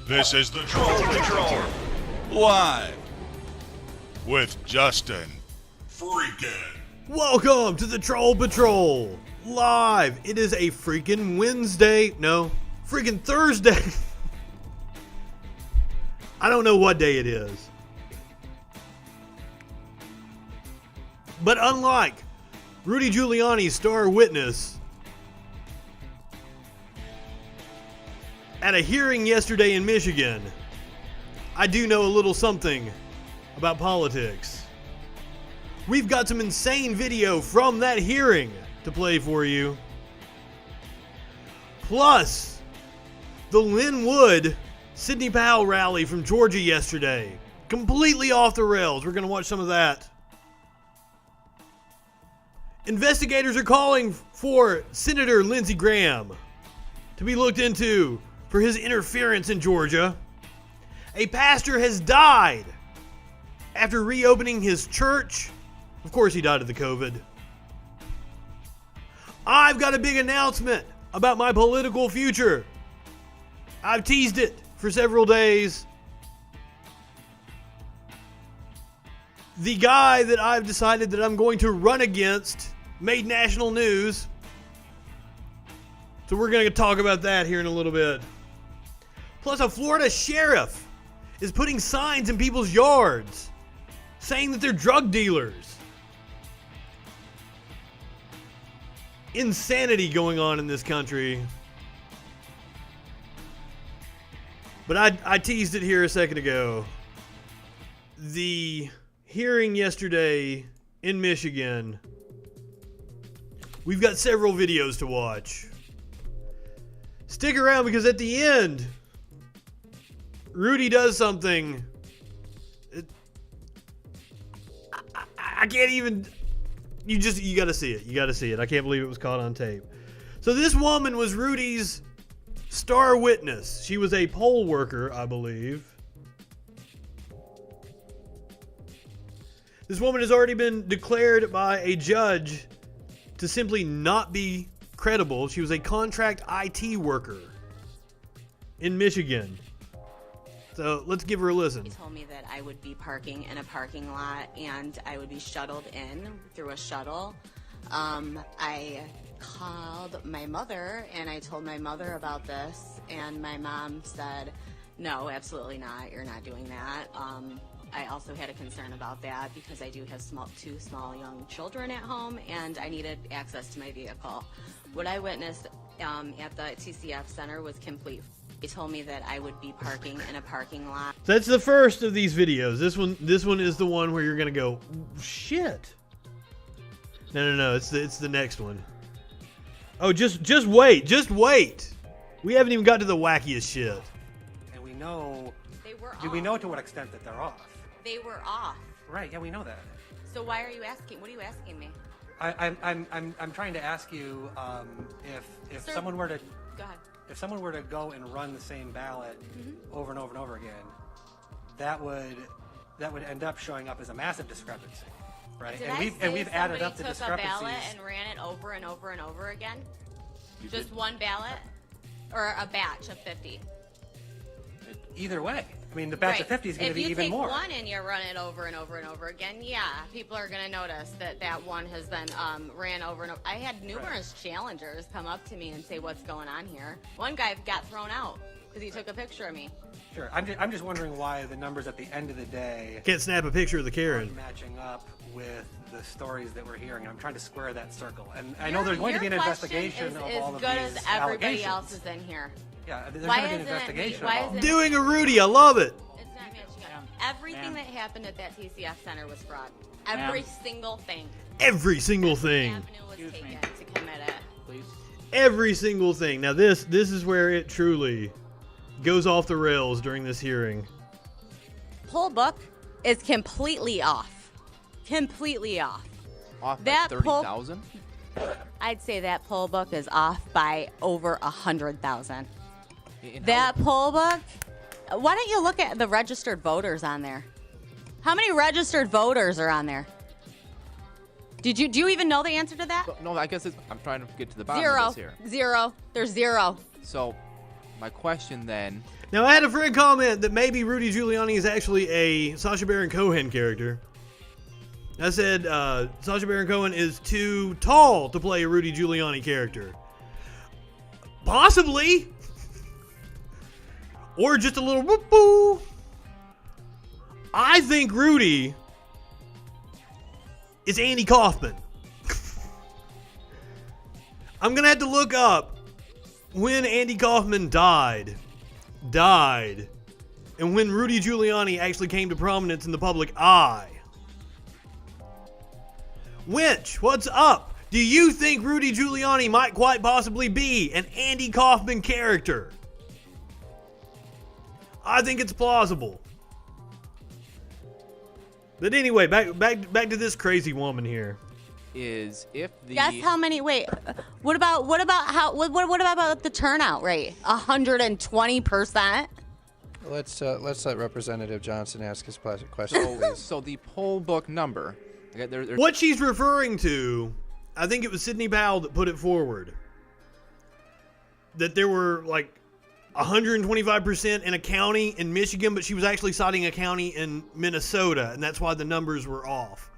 This is the Troll Patrol, live with Justin FREAKIN. Welcome to the Troll Patrol, live. It is a freaking Wednesday. No, freaking Thursday. I don't know what day it is. But unlike Rudy Giuliani's star witness at a hearing yesterday in Michigan, I do know a little something about politics. We've got some insane video from that hearing to play for you. Plus, the Lynn Wood Sidney Powell rally from Georgia yesterday. Completely off the rails. We're going to watch some of that. Investigators are calling for Senator Lindsey Graham to be looked into for his interference in Georgia. A pastor has died after reopening his church. Of course, he died of the COVID. I've got a big announcement about my political future. I've teased it for several days. The guy that I've decided that I'm going to run against made national news. So we're going to talk about that here in a little bit. Plus, a Florida sheriff is putting signs in people's yards saying that they're drug dealers. Insanity going on in this country. But I teased it here a second ago. The hearing yesterday in Michigan, we've got several videos to watch. Stick around because at the end, Rudy does something. I can't even. You got to see it. You got to see it. I can't believe it was caught on tape. So this woman was Rudy's star witness. She was a poll worker, I believe. This woman has already been declared by a judge to simply not be credible. She was a contract IT worker in Michigan. So let's give her a listen. He told me that I would be parking in a parking lot and I would be shuttled in through a shuttle. I called my mother and I told my mother about this, and my mom said, no, absolutely not. You're not doing that. I also had a concern about that because I do have two small young children at home and I needed access to my vehicle. What I witnessed at the TCF Center was complete. They told me that I would be parking in a parking lot. That's the first of these videos. This one is the one where you're gonna go, shit. No. It's the next one. Oh, just wait. We haven't even got to the wackiest shit. And we know. They were off. Do we know to what extent that they're off? They were off. Right. Yeah, we know that. So why are you asking? What are you asking me? I'm trying to ask you if Sir, someone were to go ahead. If someone were to go and run the same ballot over and over and over again, that would end up showing up as a massive discrepancy, right? Did We've added up the took discrepancies. a ballot and ran it over and over and over again? Just one ballot, or a batch of 50? Either way, I mean, the batch of 50 is going to be even more. If you take one and you run it over and over and over again, yeah, people are going to notice that one has been ran over and over. I had numerous challengers come up to me and say, what's going on here? One guy got thrown out because he took a picture of me. Sure. I'm just wondering why the numbers at the end of the day Can't snap a picture of the Karen. aren't matching up with the stories that we're hearing. I'm trying to square that circle. And I know there's going to be an investigation of all of these as good as everybody allegations. else is in here. Yeah, there's Why going to be an isn't it me? investigation. Why of all isn't of it- it. Doing a Rudy, I love it. It's not matching up. Everything that happened at that TCF Center was fraud. Every single thing. Every single thing. Avenue was taken to commit it. Please. Every single thing. Now this is where it truly goes off the rails during this hearing. Poll book is completely off. Completely off. Off That like poll- 30,000? I'd say that poll book is off by over 100,000. And That poll book. Why don't you look at the registered voters on there? How many registered voters are on there? Do you even know the answer to that? No, I guess I'm trying to get to the bottom Zero. of this here. Zero. There's zero. So, my question then. Now, I had a friend comment that maybe Rudy Giuliani is actually a Sacha Baron Cohen character. I said Sacha Baron Cohen is too tall to play a Rudy Giuliani character. Possibly. Or just a little whoop-boo. I think Rudy is Andy Kaufman. I'm going to have to look up when Andy Kaufman died, and when Rudy Giuliani actually came to prominence in the public eye. Winch, what's up? Do you think Rudy Giuliani might quite possibly be an Andy Kaufman character? I think it's plausible. But anyway, back to this crazy woman here. Is if the Guess how many? Wait, what about the turnout rate? 120%. Let's let Representative Johnson ask his question, please. So the poll book number. Okay, there's What she's referring to, I think it was Sidney Powell that put it forward. That there were like 125% in a county in Michigan, but she was actually citing a county in Minnesota, and that's why the numbers were off.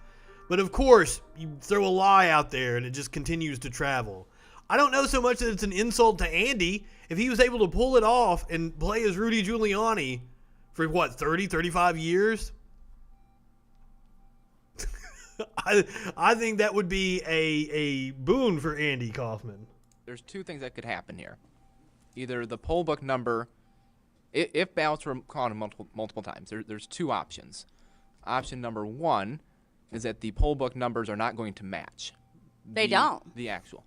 But of course, you throw a lie out there and it just continues to travel. I don't know so much that it's an insult to Andy. If he was able to pull it off and play as Rudy Giuliani for what, 30, 35 years? I think that would be a boon for Andy Kaufman. There's two things that could happen here. Either the poll book number, if ballots were counted multiple times, there's two options. Option number one is that the poll book numbers are not going to match. They don't. The actual.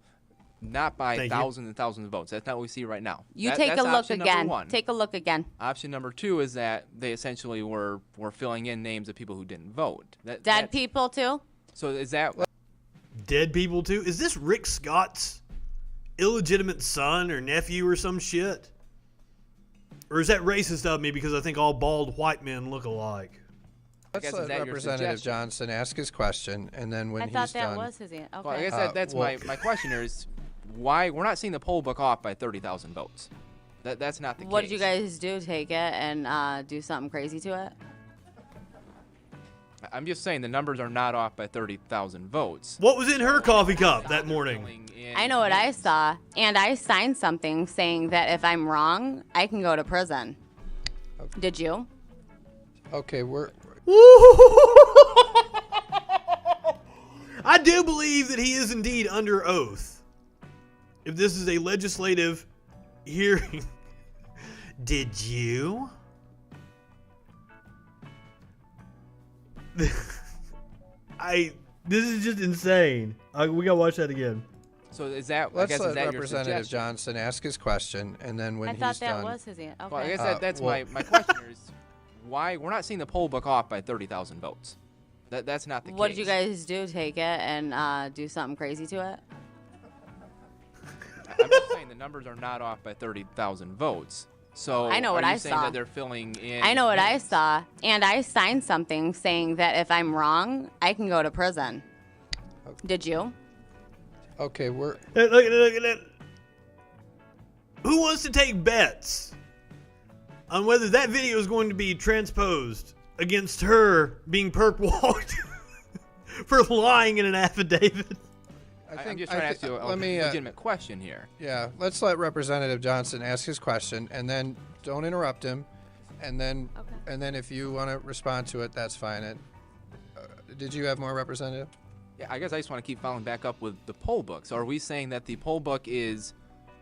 Not by thousands and thousands of votes. That's not what we see right now. Take a look again. Take a look again. Option number two is that they essentially were filling in names of people who didn't vote. Dead people too? So is that... Dead people too? Is this Rick Scott's illegitimate son or nephew or some shit? Or is that racist of me because I think all bald white men look alike? Let's let Representative Johnson ask his question, and then when he's done... I thought that was his answer. Okay. Well, I guess that's my question here is why we're not seeing the poll book off by 30,000 votes. That's not the case. What did you guys do? Take it and do something crazy to it? I'm just saying the numbers are not off by 30,000 votes. What was in her coffee cup that morning? I know what I saw, and I signed something saying that if I'm wrong, I can go to prison. Okay. Did you? Okay, I do believe that he is indeed under oath. If this is a legislative hearing. Did you? This is just insane. We gotta watch that again. So is that? Let's I guess, let is that Representative Johnson ask his question, and then when he's done... I thought that was his answer. Okay. Well, I guess that's my question here is why we're not seeing the poll book off by 30,000 votes. That's not the case. What did you guys do? Take it and do something crazy to it? I'm just saying the numbers are not off by 30,000 votes. So I know what I saw. That they're filling in I know what I names? saw, and I signed something saying that if I'm wrong, I can go to prison. Okay. Did you? Okay, Look at that. Who wants to take bets on whether that video is going to be transposed against her being perp walked for lying in an affidavit? I'm just trying to ask you a legitimate question here. Yeah, let's let Representative Johnson ask his question, and then don't interrupt him, and then if you want to respond to it, that's fine. Did you have more, Representative? Yeah, I guess I just want to keep following back up with the poll book. So are we saying that the poll book is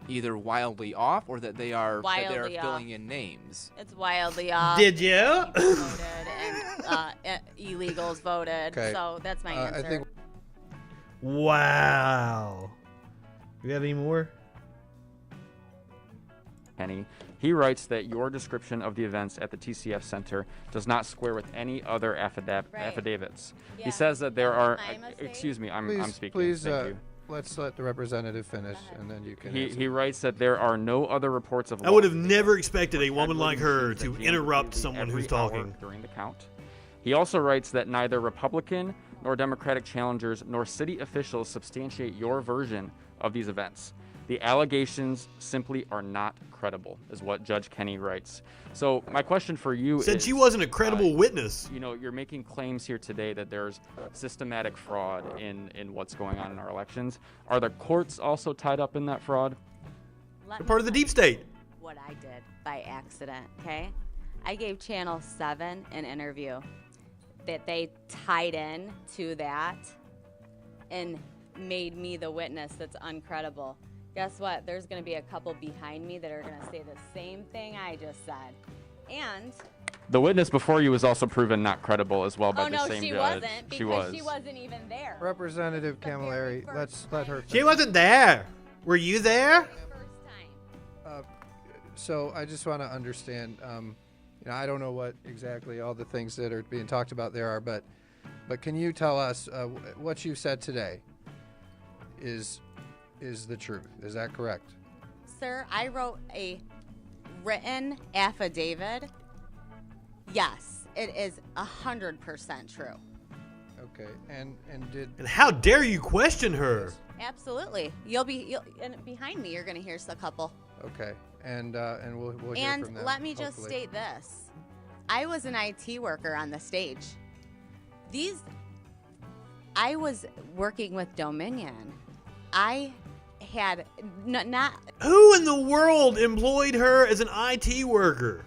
either wildly off or that they are filling in names? It's wildly off. Did you? Voted and illegals voted. Okay. So that's my answer. I think... Wow. Do we have any more? Penny. He writes that your description of the events at the TCF Center does not square with any other affidavits. Yeah. He says that there are... My mistake. Excuse me, I'm speaking. Please, Thank you. let's let the representative finish, and then you can... He writes that there are no other reports of... I would have never expected a woman like her to interrupt someone who's talking. During the count. He also writes that neither Republican nor Democratic challengers nor city officials substantiate your version of these events. The allegations simply are not credible, is what Judge Kenny writes. So my question for you Said is, she wasn't a credible witness. you know, you're making claims here today that there's systematic fraud in what's going on in our elections. Are the courts also tied up in that fraud? Let They're me part of the tell deep state. what I did by accident, okay? I gave Channel 7 an interview that they tied in to that and made me the witness that's uncredible. Guess what? There's going to be a couple behind me that are going to say the same thing I just said. And The witness before you was also proven not credible as well by oh the no, same she judge. wasn't, because She was. wasn't even there. Representative The very Camilleri, let's let her. She wasn't there. Were you there? First time. So I just want to understand. You know, I don't know what exactly all the things that are being talked about there are, but can you tell us what you said today is the truth? Is that correct? Sir, I wrote a written affidavit. Yes, it is 100% true. Okay, and did And how dare you question her? Absolutely. And behind me, you're going to hear a couple. okay, and we'll hear And from them. let me just hopefully. state this. I was an IT worker on the stage. I was working with Dominion. I had not Who in the world employed her as an IT worker?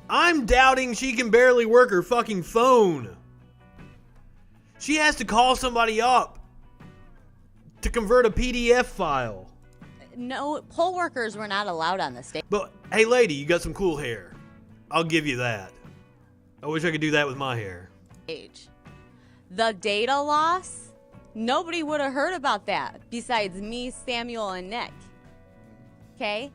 I'm doubting she can barely work her fucking phone. She has to call somebody up to convert a PDF file. no poll workers were not allowed on the stage. But hey, lady, you got some cool hair. I'll give you that. I wish I could do that with my hair. The data loss, nobody would have heard about that besides me, Samuel, and Nick. Okay?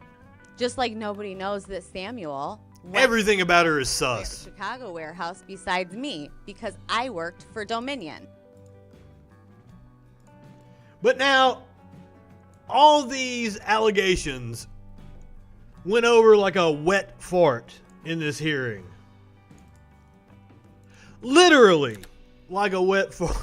Just like nobody knows that Samuel went Everything about her is to the sus. Chicago warehouse besides me because I worked for Dominion. But now, all these allegations went over like a wet fart in this hearing. Literally, like a wet fart.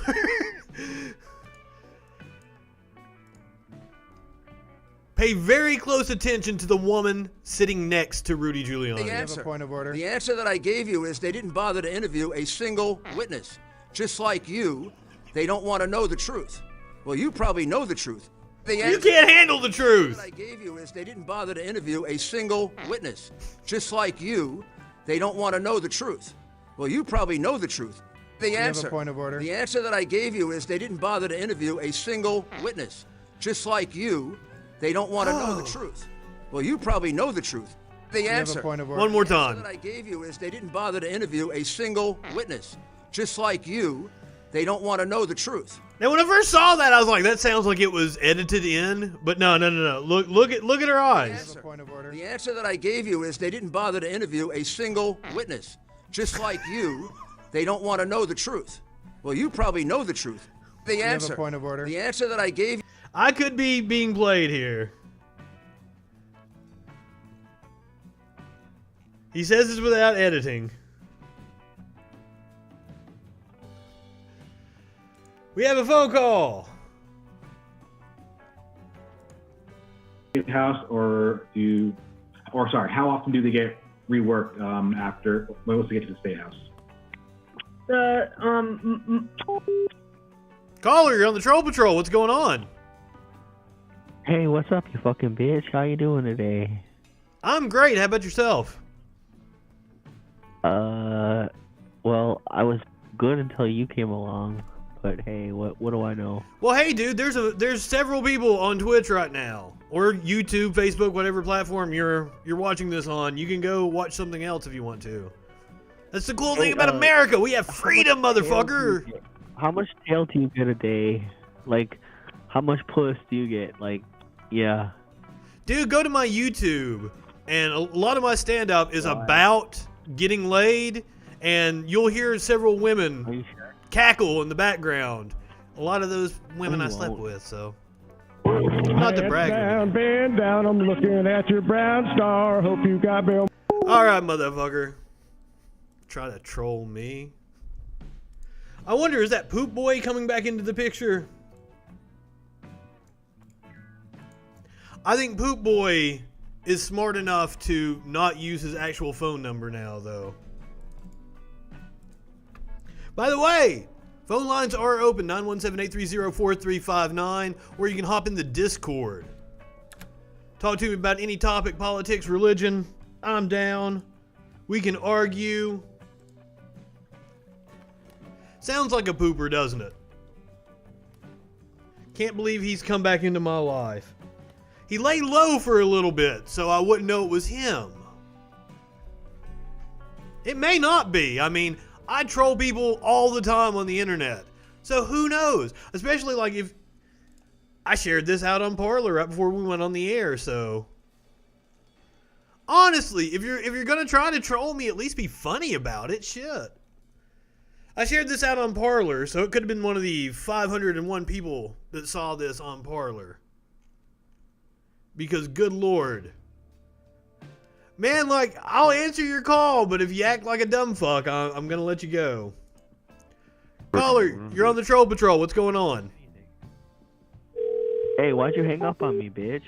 Pay very close attention to the woman sitting next to Rudy Giuliani. The You have answer. a point of order? The answer that I gave you is they didn't bother to interview a single witness. Just like you, they don't want to know the truth. Well, you probably know the truth. The You answer can't handle the truth. that I gave you is they didn't bother to interview a single witness. Just like you, they don't want to know the truth. Well, you probably know the truth. The have a answer. point of order? The answer that I gave you is they didn't bother to interview a single witness. Just like you, they don't want to know the truth. Well, you probably know the truth. The You have answer. a point of order? One more The answer time. that I gave you is they didn't bother to interview a single witness. Just like you, they don't want to know the truth. Now, when I first saw that, I was like, "That sounds like it was edited in." But no. Look at her eyes. Have a point of order? The answer that I gave you is they didn't bother to interview a single witness. Just like you, they don't want to know the truth. Well, you probably know the truth. The have a answer. point of order? The answer that I gave I could be being played here. He says this without editing. We have a phone call. House, how often do they get reworked after once they get to the state house? Caller, you're on the Troll Patrol. What's going on? Hey, what's up, you fucking bitch? How you doing today? I'm great. How about yourself? Well, I was good until you came along. But hey, what do I know? Well, hey, dude, there's several people on Twitch right now, or YouTube, Facebook, whatever platform you're watching this on. You can go watch something else if you want to. That's the cool thing about America. We have freedom, motherfucker. How much tail do you get a day? Like, how much puss do you get? Like, yeah. Dude, go to my YouTube, and a lot of my stand-up is about getting laid, and you'll hear several Are women you sure? cackle in the background. A lot of those women I slept won't. with, so not to brag. Down, bend down, I'm looking at your brown star. Hope you got Bill. All right, motherfucker. Try to troll me. I wonder, is that Poop Boy coming back into the picture? I think Poop Boy is smart enough to not use his actual phone number now, though. By the way, phone lines are open, 917-830-4359, or you can hop in the Discord. Talk to me about any topic, politics, religion. I'm down. We can argue. Sounds like a pooper, doesn't it? Can't believe he's come back into my life. He laid low for a little bit, so I wouldn't know it was him. It may not be. I mean, I troll people all the time on the internet. So who knows? Especially like if I shared this out on Parler right before we went on the air, so honestly, if you're gonna try to troll me, at least be funny about it. Shit. I shared this out on Parler, so it could have been one of the 501 people that saw this on Parler. Because good Lord. Man, like, I'll answer your call, but if you act like a dumb fuck, I'm gonna let you go. Caller, you're on the Troll Patrol. What's going on? Hey, why'd you hang up on me, bitch?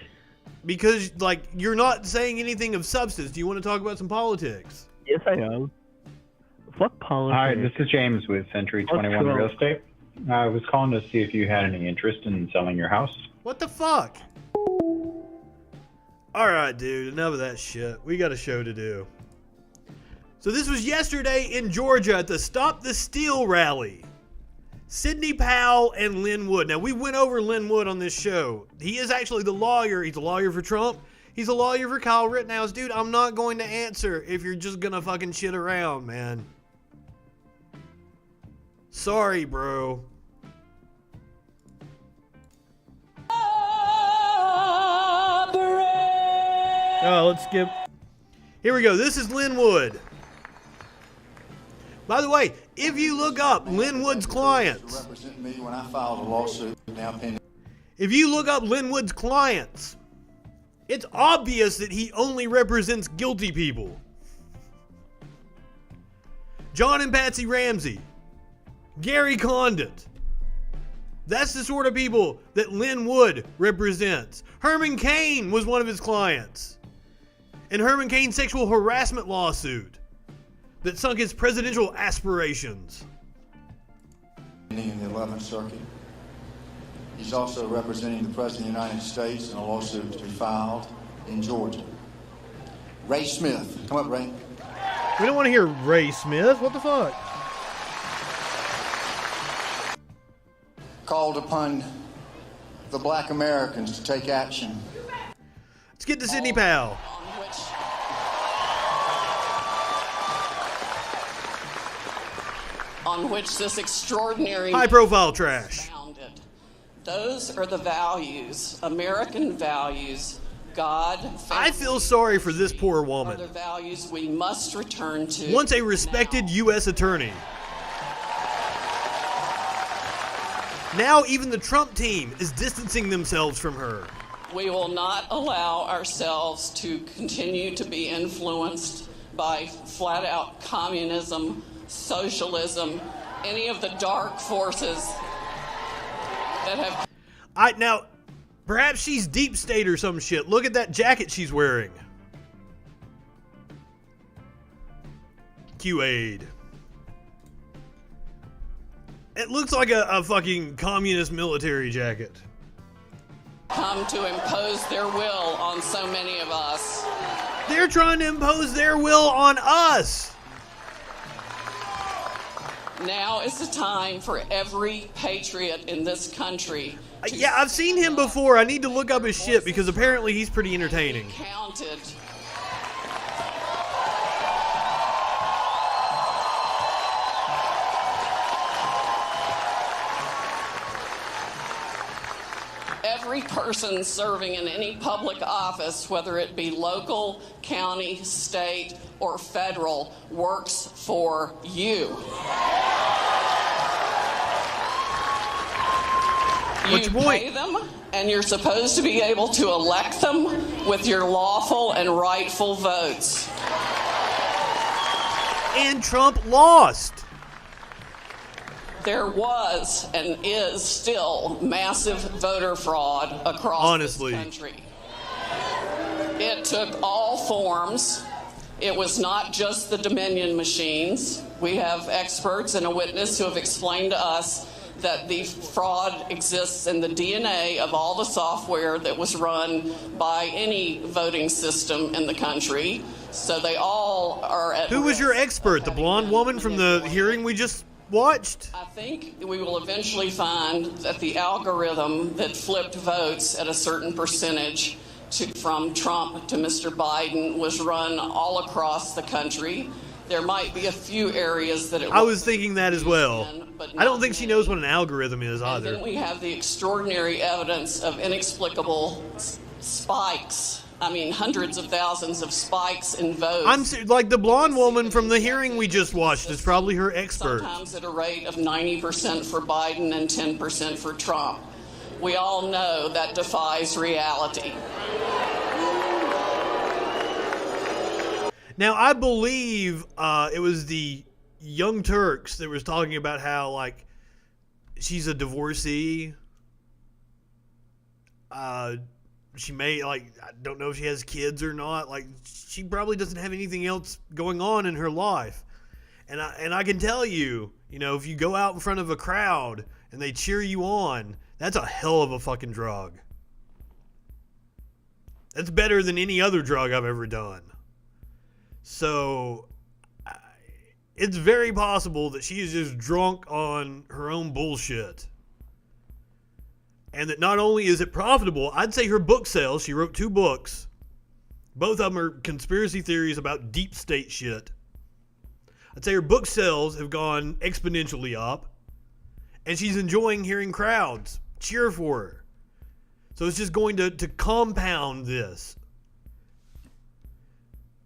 Because, like, you're not saying anything of substance. Do you want to talk about some politics? Yes, I am. Fuck politics. Hi, this is James with Century 21 Real Estate. I was calling to see if you had any interest in selling your house. What the fuck? Alright, dude, enough of that shit. We got a show to do. So this was yesterday in Georgia at the Stop the Steal rally. Sidney Powell and Lynn Wood. Now, we went over Lynn Wood on this show. He is actually the lawyer. He's a lawyer for Trump. He's a lawyer for Kyle Rittenhouse. Dude, I'm not going to answer if you're just gonna fucking shit around, man. Sorry, bro. Oh, let's skip. Here we go. This is Lynn Wood. By the way, if you look up Lynn Wood's clients, if you look up Lynn Wood's clients, it's obvious that he only represents guilty people. John and Patsy Ramsey, Gary Condit. That's the sort of people that Lynn Wood represents. Herman Cain was one of his clients. And Herman Cain's sexual harassment lawsuit that sunk his presidential aspirations. In the 11th Circuit. He's also representing the President of the United States in a lawsuit to be filed in Georgia. Ray Smith. Come up, Ray. We don't want to hear Ray Smith. What the fuck? Called upon the black Americans to take action. Let's get to Sidney Powell. On which this extraordinary high-profile trash. Founded. Those are the values, American values. God. I feel sorry for this poor woman. Are the values we must return to. Once a respected U.S. attorney. Now even the Trump team is distancing themselves from her. We will not allow ourselves to continue to be influenced by flat-out communism, socialism, any of the dark forces that have... Now, perhaps she's deep state or some shit. Look at that jacket she's wearing. Q-Aid. It looks like a fucking communist military jacket. Come to impose their will on so many of us. They're trying to impose their will on us. Now is the time for every patriot in this country. Yeah, I've seen him before. I need to look up his shit because apparently he's pretty entertaining. Counted. Every person serving in any public office, whether it be local, county, state, or federal, works for you. You pay them, and you're supposed to be able to elect them with your lawful and rightful votes. And Trump lost. There was and is still massive voter fraud across this country. It took all forms. It was not just the Dominion machines. We have experts and a witness who have explained to us that the fraud exists in the DNA of all the software that was run by any voting system in the country. So they all are at Who was your expert? The blonde woman from the hearing we just watched? I think we will eventually find that the algorithm that flipped votes at a certain percentage from Trump to Mr. Biden was run all across the country. There might be a few areas that I was thinking that as well. I don't think she knows what an algorithm is either. Then we have the extraordinary evidence of inexplicable spikes. I mean, hundreds of thousands of spikes in votes. Like the blonde woman from the hearing we just watched is probably her expert. Sometimes at a rate of 90% for Biden and 10% for Trump. We all know that defies reality. Now, I believe it was the Young Turks that was talking about how, like, she's a divorcee. She may, like, I don't know if she has kids or not. Like, she probably doesn't have anything else going on in her life. And I can tell you, you know, if you go out in front of a crowd and they cheer you on, that's a hell of a fucking drug. That's better than any other drug I've ever done. So, it's very possible that she is just drunk on her own bullshit. And that not only is it profitable, I'd say her book sales, she wrote 2 books. Both of them are conspiracy theories about deep state shit. I'd say her book sales have gone exponentially up. And she's enjoying hearing crowds cheer for her. So it's just going to compound this.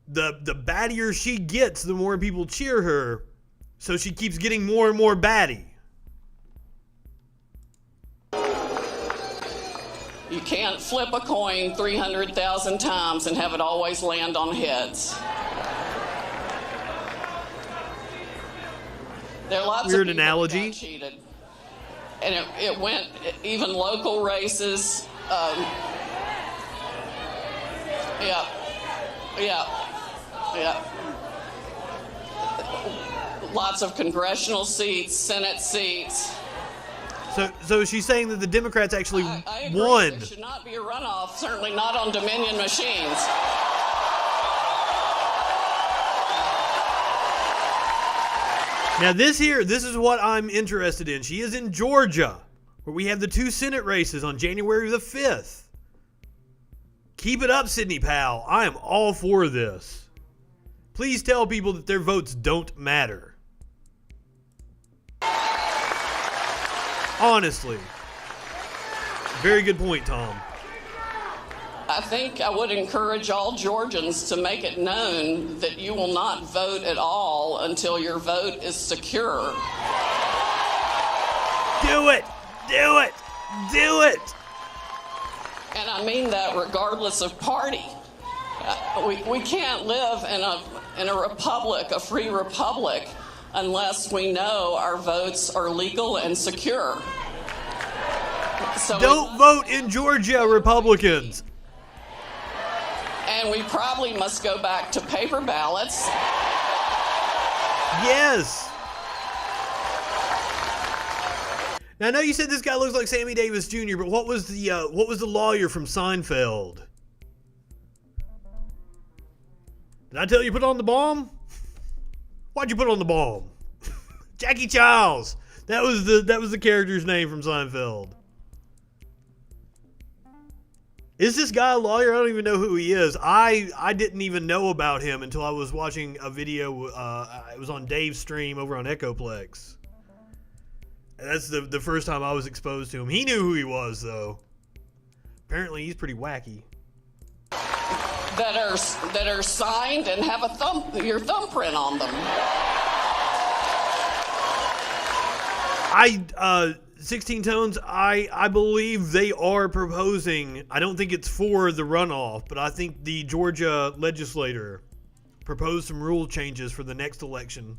The battier she gets, the more people cheer her. So she keeps getting more and more batty. You can't flip a coin 300,000 times and have it always land on heads. There are lots Weird of people analogy. that got cheated. And it went, even local races. Yeah. Lots of congressional seats, Senate seats. So she's saying that the Democrats actually I agree. won. There should not be a runoff, certainly not on Dominion machines. Now this is what I'm interested in. She is in Georgia, where we have the 2 Senate races on January the 5th. Keep it up, Sidney Powell. I am all for this. Please tell people that their votes don't matter. Honestly. Very good point, Tom. I think I would encourage all Georgians to make it known that you will not vote at all until your vote is secure. Do it! Do it! Do it! And I mean that regardless of party. We can't live in a republic, a free republic, unless we know our votes are legal and secure. So don't vote in Georgia, Republicans. And we probably must go back to paper ballots. Yes. Now I know you said this guy looks like Sammy Davis Jr., but what was the lawyer from Seinfeld? Did I tell you put on the bomb? Why'd you put on the bomb? Jackie Childs. That was the character's name from Seinfeld. Is this guy a lawyer? I don't even know who he is. I didn't even know about him until I was watching a video. It was on Dave's stream over on Echoplex. And that's the first time I was exposed to him. He knew who he was, though. Apparently, he's pretty wacky. That are signed and have your thumbprint on them. 16 Tones, I believe they are proposing, I don't think it's for the runoff, but I think the Georgia legislator proposed some rule changes for the next election.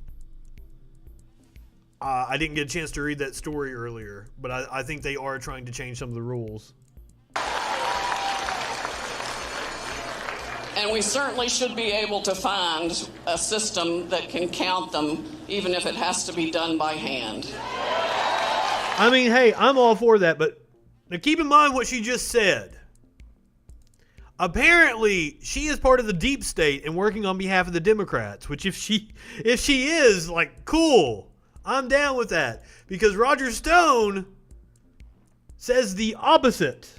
I didn't get a chance to read that story earlier, but I think they are trying to change some of the rules. And we certainly should be able to find a system that can count them, even if it has to be done by hand. I mean, hey, I'm all for that, but now keep in mind what she just said. Apparently, she is part of the deep state and working on behalf of the Democrats, which if she is, like, cool, I'm down with that. Because Roger Stone says the opposite.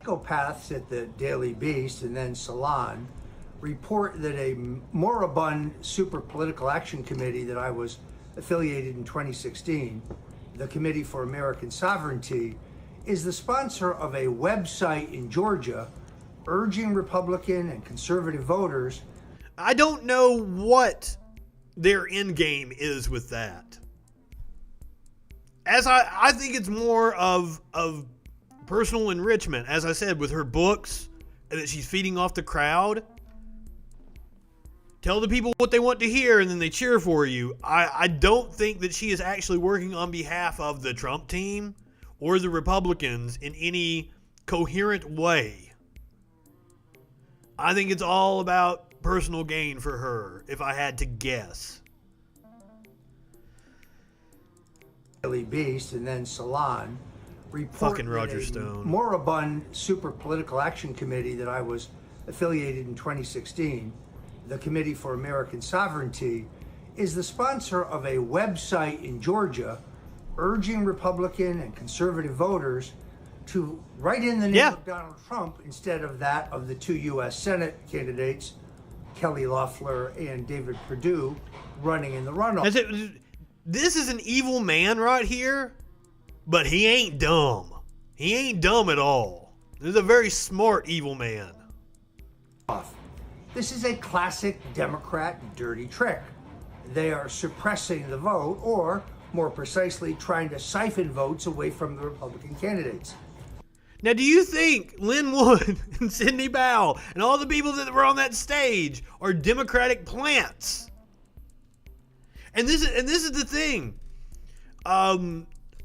Psychopaths at the Daily Beast and then Salon report that a moribund super political action committee that I was affiliated in 2016, the Committee for American Sovereignty, is the sponsor of a website in Georgia urging Republican and conservative voters. I don't know what their end game is with that. As I think it's more of personal enrichment, as I said, with her books, and that she's feeding off the crowd. Tell the people what they want to hear, and then they cheer for you. I don't think that she is actually working on behalf of the Trump team or the Republicans in any coherent way. I think it's all about personal gain for her, if I had to guess. Daily Beast and then Salon report Fucking Roger that a Stone. moribund super political action committee that I was affiliated in 2016, the Committee for American Sovereignty, is the sponsor of a website in Georgia urging Republican and conservative voters to write in the name of Donald Trump instead of that of the two U.S. Senate candidates, Kelly Loeffler and David Perdue, running in the runoff. This is an evil man right here, but he ain't dumb. He ain't dumb at all. This is a very smart evil man. This is a classic Democrat dirty trick. They are suppressing the vote, or more precisely, trying to siphon votes away from the Republican candidates. Now, do you think Lynn Wood and Sidney Powell and all the people that were on that stage are Democratic plants? And this is the thing. I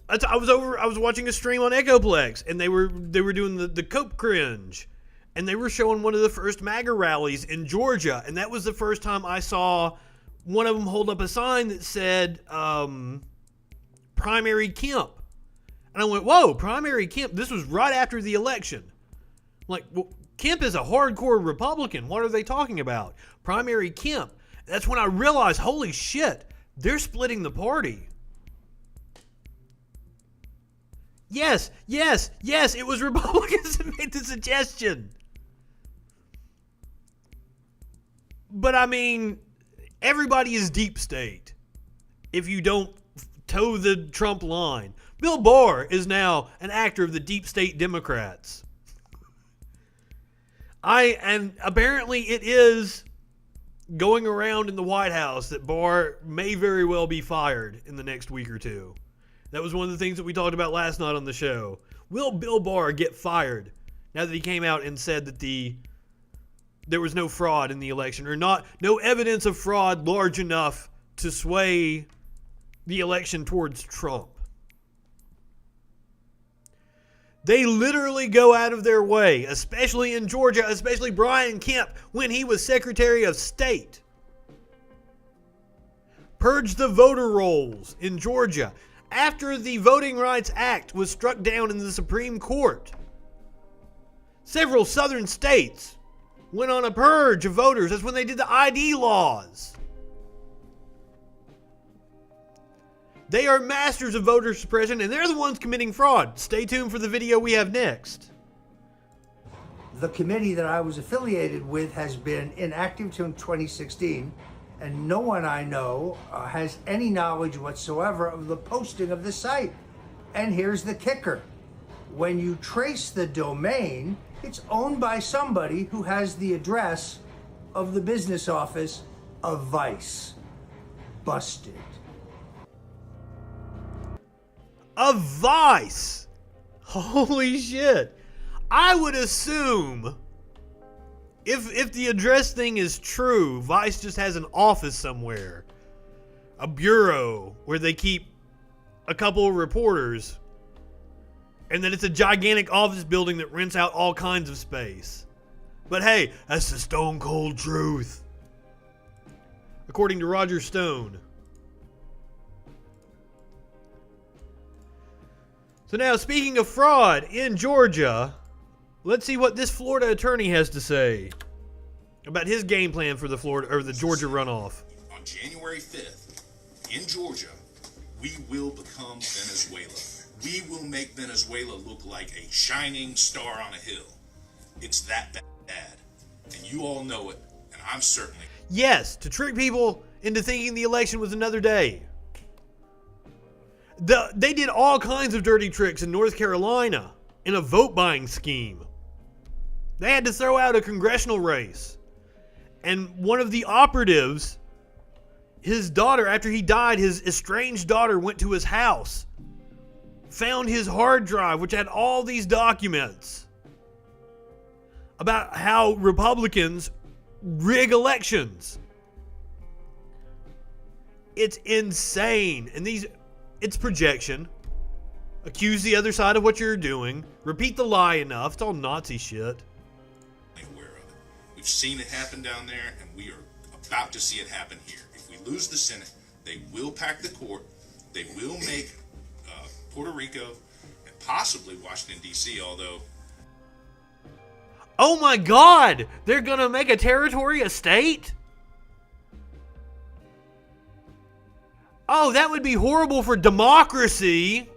was watching a stream on Echoplex, and they were doing the Cope cringe, and they were showing one of the first MAGA rallies in Georgia, and that was the first time I saw one of them hold up a sign that said Primary Kemp. And I went, whoa, Primary Kemp. This was right after the election. Like, well, Kemp is a hardcore Republican. What are they talking about? Primary Kemp. That's when I realized, holy shit, they're splitting the party. Yes, it was Republicans that made the suggestion. But I mean, everybody is deep state if you don't toe the Trump line. Bill Barr is now an actor of the deep state Democrats. And apparently it is going around in the White House that Barr may very well be fired in the next week or two. That was one of the things that we talked about last night on the show. Will Bill Barr get fired now that he came out and said that there was no fraud in the election, or no evidence of fraud large enough to sway the election towards Trump? They literally go out of their way, especially in Georgia, especially Brian Kemp when he was Secretary of State. Purge the voter rolls in Georgia. After the Voting Rights Act was struck down in the Supreme Court, several southern states went on a purge of voters. That's when they did the ID laws. They are masters of voter suppression, and they're the ones committing fraud. Stay tuned for the video we have next. The committee that I was affiliated with has been inactive since 2016, and no one I know has any knowledge whatsoever of the posting of the site. And here's the kicker. When you trace the domain, it's owned by somebody who has the address of the business office of Vice. Busted. Of Vice. Holy shit. I would assume if the address thing is true, Vice just has an office somewhere. A bureau where they keep a couple of reporters. And that it's a gigantic office building that rents out all kinds of space. But hey, that's the stone cold truth. According to Roger Stone. So now, speaking of fraud in Georgia, let's see what this Florida attorney has to say about his game plan for the Georgia runoff. On January 5th, in Georgia, we will become Venezuela. We will make Venezuela look like a shining star on a hill. It's that bad. And you all know it, and I'm certainly... Yes, to trick people into thinking the election was another day. They did all kinds of dirty tricks in North Carolina in a vote-buying scheme. They had to throw out a congressional race. And one of the operatives, his daughter, after he died, his estranged daughter went to his house, found his hard drive, which had all these documents about how Republicans rig elections. It's insane. And it's projection. Accuse the other side of what you're doing. Repeat the lie enough. It's all Nazi shit. aware of it. We've seen it happen down there, and we are about to see it happen here. If we lose the Senate, they will pack the court. They will make Puerto Rico and possibly Washington, D.C., although... Oh my God! They're gonna make a territory a state? Oh, that would be horrible for democracy.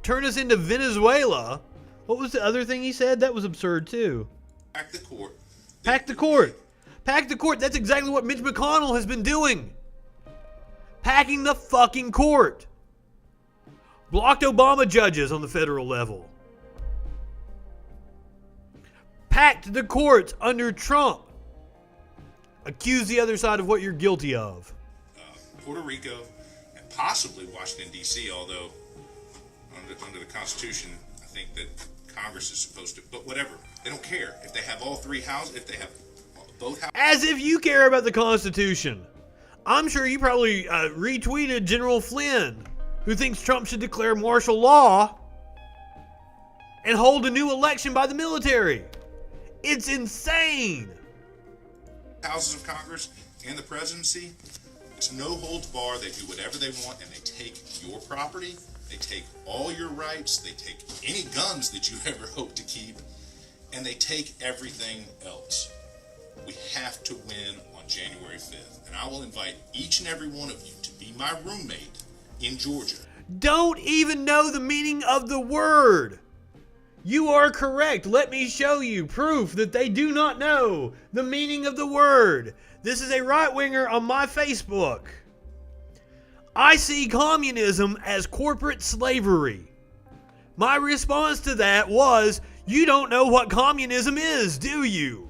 Turn us into Venezuela. What was the other thing he said? That was absurd too. Pack the court. Pack the court. Pack the court. That's exactly what Mitch McConnell has been doing. Packing the fucking court. Blocked Obama judges on the federal level. Packed the courts under Trump. Accuse the other side of what you're guilty of. Puerto Rico and possibly Washington, D.C., although under the Constitution, I think that Congress is supposed to, but whatever. They don't care. If they have all three houses, if they have both houses. As if you care about the Constitution. I'm sure you probably retweeted General Flynn, who thinks Trump should declare martial law and hold a new election by the military. It's insane. Houses of Congress and the presidency, it's no holds bar. They do whatever they want, and they take your property, they take all your rights, they take any guns that you ever hope to keep, and they take everything else. We have to win on January 5th, and I will invite each and every one of you to be my roommate in Georgia. Don't even know the meaning of the word. You are correct. Let me show you proof that they do not know the meaning of the word. This is a right-winger on my Facebook. I see communism as corporate slavery. My response to that was, you don't know what communism is, do you?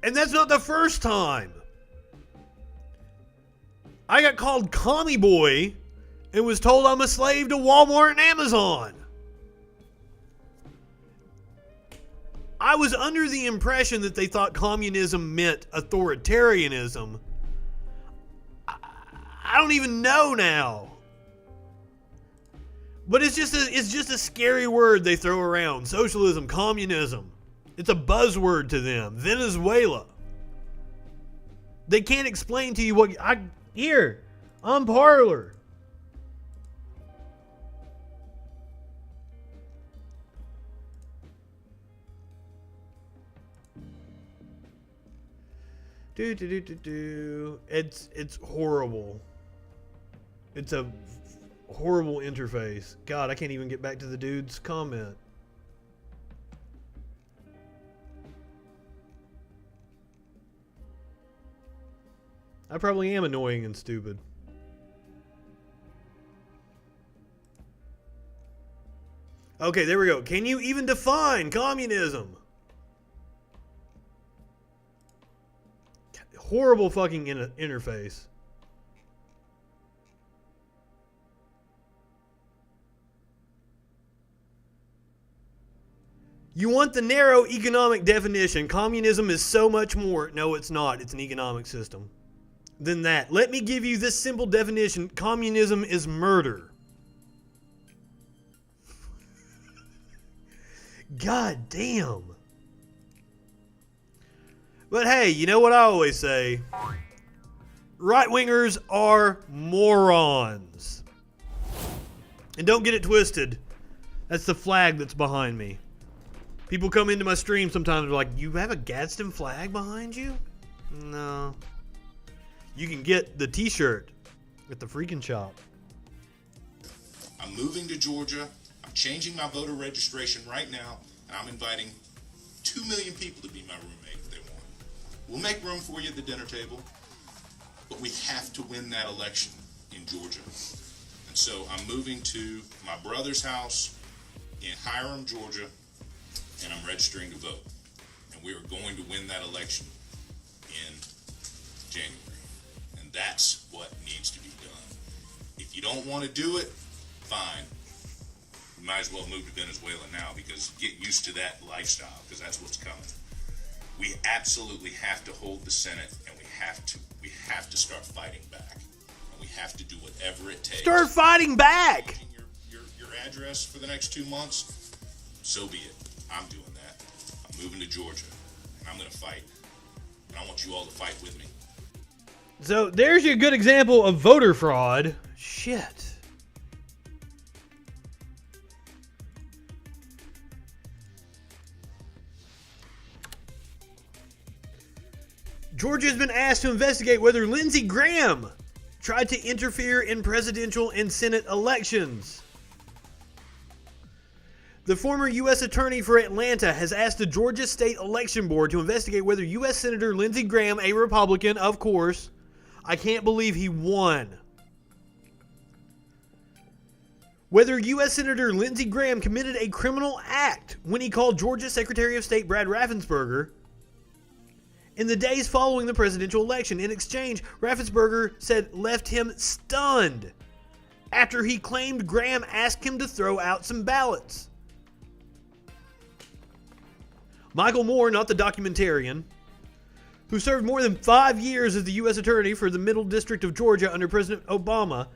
And that's not the first time. I got called commie boy and was told I'm a slave to Walmart and Amazon. I was under the impression that they thought communism meant authoritarianism. I don't even know now. But it's just a scary word they throw around. Socialism, communism. It's a buzzword to them. Venezuela. They can't explain to you what... Here, on Parler. It's horrible. It's a horrible interface. God, I can't even get back to the dude's comment. I probably am annoying and stupid. Okay, there we go. Can you even define communism? Horrible fucking interface. You want the narrow economic definition. Communism is so much more. No, it's not. It's an economic system. Than that. Let me give you this simple definition. Communism is murder. God damn. But hey, you know what I always say? Right-wingers are morons. And don't get it twisted. That's the flag that's behind me. People come into my stream sometimes and are like, you have a Gadsden flag behind you? No. You can get the t-shirt at the FREAKIN shop. I'm moving to Georgia. I'm changing my voter registration right now, and I'm inviting 2 million people to be my roommate if they want. We'll make room for you at the dinner table, but we have to win that election in Georgia. And so I'm moving to my brother's house in Hiram, Georgia, and I'm registering to vote. And we are going to win that election in January. And that's what needs to be done. If you don't want to do it, fine. We might as well move to Venezuela now, because get used to that lifestyle, because that's what's coming. We absolutely have to hold the Senate, and we have to start fighting back. And we have to do whatever it takes. Start fighting back! Your address for the next 2 months, so be it. I'm doing that. I'm moving to Georgia, and I'm going to fight. And I want you all to fight with me. So there's your good example of voter fraud. Shit. Georgia has been asked to investigate whether Lindsey Graham tried to interfere in presidential and Senate elections. The former U.S. Attorney for Atlanta has asked the Georgia State Election Board to investigate whether U.S. Senator Lindsey Graham, a Republican, of course, I can't believe he won, whether U.S. Senator Lindsey Graham committed a criminal act when he called Georgia Secretary of State Brad Raffensperger in the days following the presidential election. In exchange, Raffensperger said left him stunned after he claimed Graham asked him to throw out some ballots. Michael Moore, not the documentarian, who served more than 5 years as the U.S. Attorney for the Middle District of Georgia under President Obama,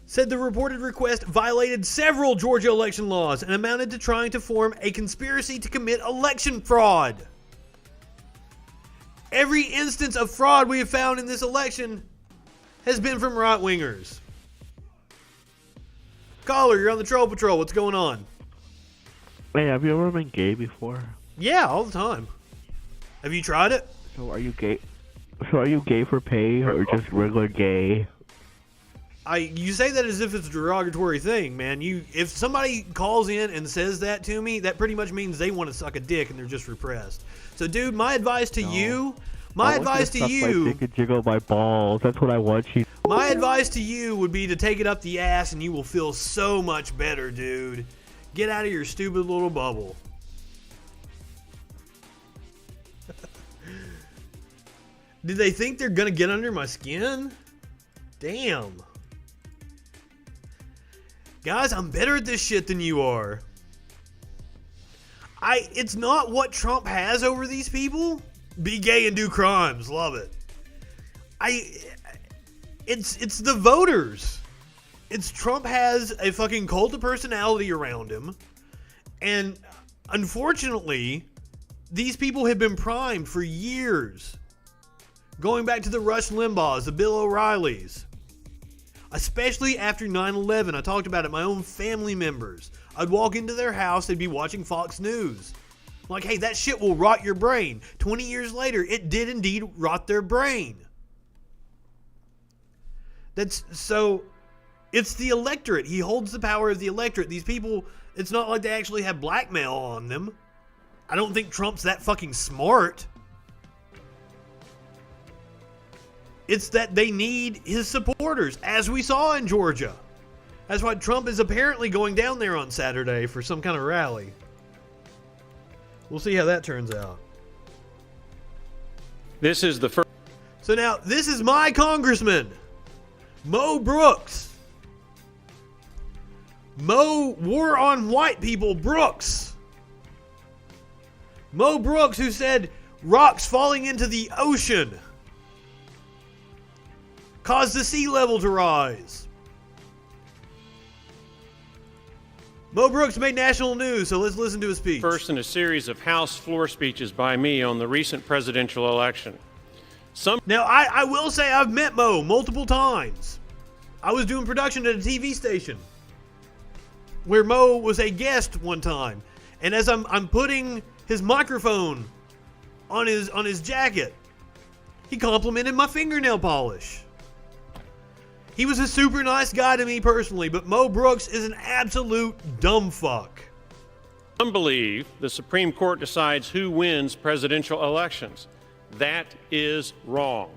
said the reported request violated several Georgia election laws and amounted to trying to form a conspiracy to commit election fraud. Every instance of fraud we have found in this election has been from right-wingers. Caller, you're on the Troll Patrol. What's going on? Hey, have you ever been gay before? Yeah, all the time. Have you tried it? So are you gay? So are you gay for pay or just regular gay? You say that as if it's a derogatory thing, man. If somebody calls in and says that to me, that pretty much means they want to suck a dick and they're just repressed. So, dude, my advice to you, My dick and jiggle my balls. That's what I want you. My advice to you would be to take it up the ass, and you will feel so much better, dude. Get out of your stupid little bubble. Did they think they're gonna get under my skin? Damn. Guys, I'm better at this shit than you are. It's not what Trump has over these people. Be gay and do crimes. Love it. It's the voters. It's Trump has a fucking cult of personality around him. And unfortunately, these people have been primed for years. Going back to the Rush Limbaughs, the Bill O'Reillys. Especially after 9/11, I talked about it, my own family members. I'd walk into their house, they'd be watching Fox News. Like, hey, that shit will rot your brain. 20 years later, it did indeed rot their brain. It's the electorate. He holds the power of the electorate. These people, it's not like they actually have blackmail on them. I don't think Trump's that fucking smart. It's that they need his supporters, as we saw in Georgia. That's why Trump is apparently going down there on Saturday for some kind of rally. We'll see how that turns out. This is the first. So now, this is my congressman, Mo Brooks. Mo War on White People Brooks. Mo Brooks, who said rocks falling into the ocean caused the sea level to rise. Mo Brooks made national news, so let's listen to his speech. First in a series of House floor speeches by me on the recent presidential election. Now, I will say I've met Mo multiple times. I was doing production at a TV station where Mo was a guest one time. And as I'm putting his microphone on his jacket, he complimented my fingernail polish. He was a super nice guy to me personally, but Mo Brooks is an absolute dumb fuck. Some believe the Supreme Court decides who wins presidential elections. That is wrong.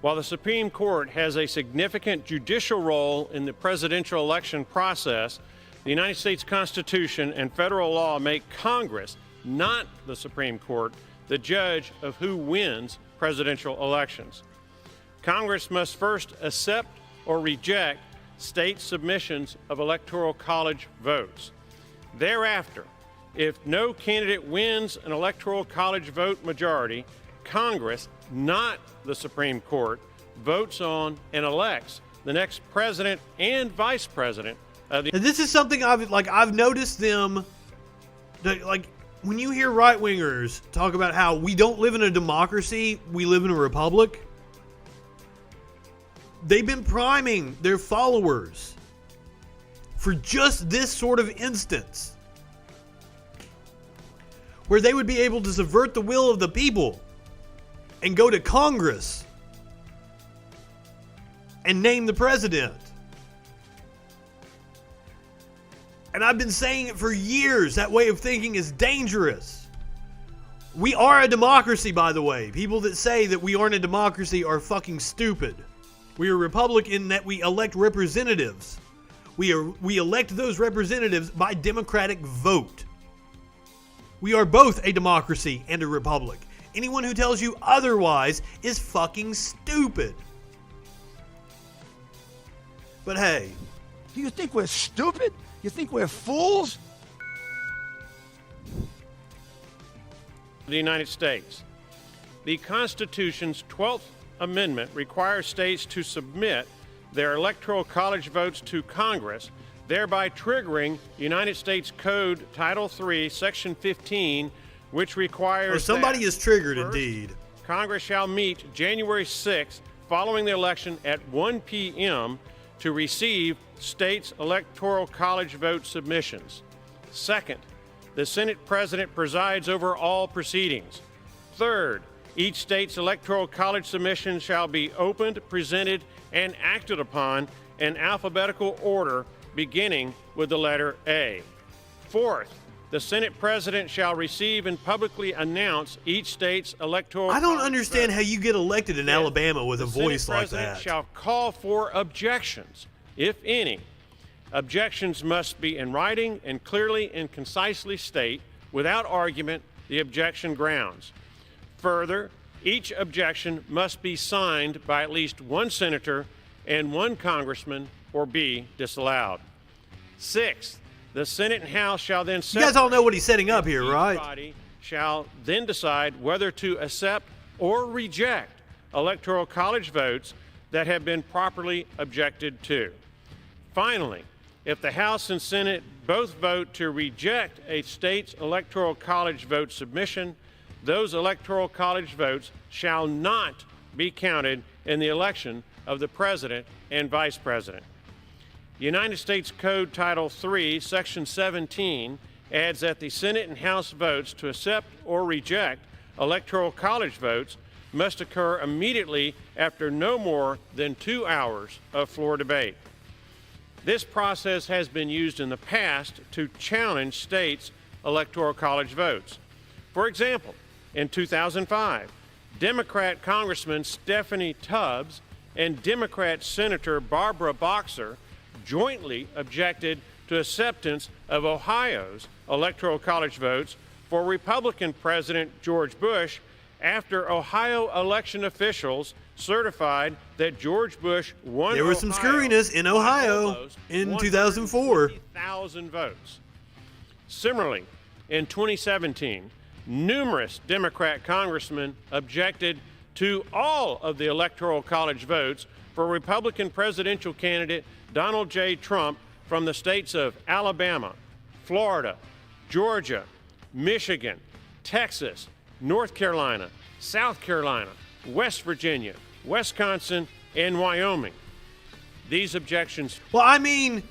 While the Supreme Court has a significant judicial role in the presidential election process, the United States Constitution and federal law make Congress, not the Supreme Court, the judge of who wins presidential elections. Congress must first accept or reject state submissions of electoral college votes. Thereafter, if no candidate wins an electoral college vote majority, Congress, not the Supreme Court, votes on and elects the next president and vice president of the... And this is something I've noticed them, like, when you hear right-wingers talk about how we don't live in a democracy, we live in a republic, they've been priming their followers for just this sort of instance where they would be able to subvert the will of the people and go to Congress and name the president. And I've been saying it for years. That way of thinking is dangerous. We are a democracy, by the way. People that say that we aren't a democracy are fucking stupid. We are a republic in that we elect representatives. We elect those representatives by democratic vote. We are both a democracy and a republic. Anyone who tells you otherwise is fucking stupid. But hey. Do you think we're stupid? You think we're fools? The United States. The Constitution's 12th Amendment requires states to submit their electoral college votes to Congress, thereby triggering United States Code Title III, Section 15, which requires or somebody is triggered, first, indeed. Congress shall meet January 6th following the election at 1 p.m. to receive states' electoral college vote submissions. Second, the Senate President presides over all proceedings. Third, each state's electoral college submission shall be opened, presented, and acted upon in alphabetical order, beginning with the letter A. Fourth, the Senate President shall receive and publicly announce each state's electoral I don't understand how you get elected in Alabama with a voice like that. The President that. shall call for objections, if any. Objections must be in writing and clearly and concisely state, without argument, the objection grounds. Further, each objection must be signed by at least one senator and one congressman or be disallowed. Sixth, the Senate and House shall then You guys all know what he's setting up here, right? Each body shall then decide whether to accept or reject electoral college votes that have been properly objected to. Finally, if the House and Senate both vote to reject a state's electoral college vote submission, those electoral college votes shall not be counted in the election of the president and vice president. United States Code Title III, Section 17, adds that the Senate and House votes to accept or reject electoral college votes must occur immediately after no more than 2 hours of floor debate. This process has been used in the past to challenge states' electoral college votes. For example, in 2005, Democrat Congressman Stephanie Tubbs and Democrat Senator Barbara Boxer jointly objected to acceptance of Ohio's electoral college votes for Republican President George Bush after Ohio election officials certified that George Bush won. There was some screwiness in Ohio in 2004. 1,000 votes. Similarly, in 2017, numerous Democrat congressmen objected to all of the electoral college votes for Republican presidential candidate Donald J. Trump from the states of Alabama, Florida, Georgia, Michigan, Texas, North Carolina, South Carolina, West Virginia, Wisconsin, and Wyoming. These objections. Well, I mean,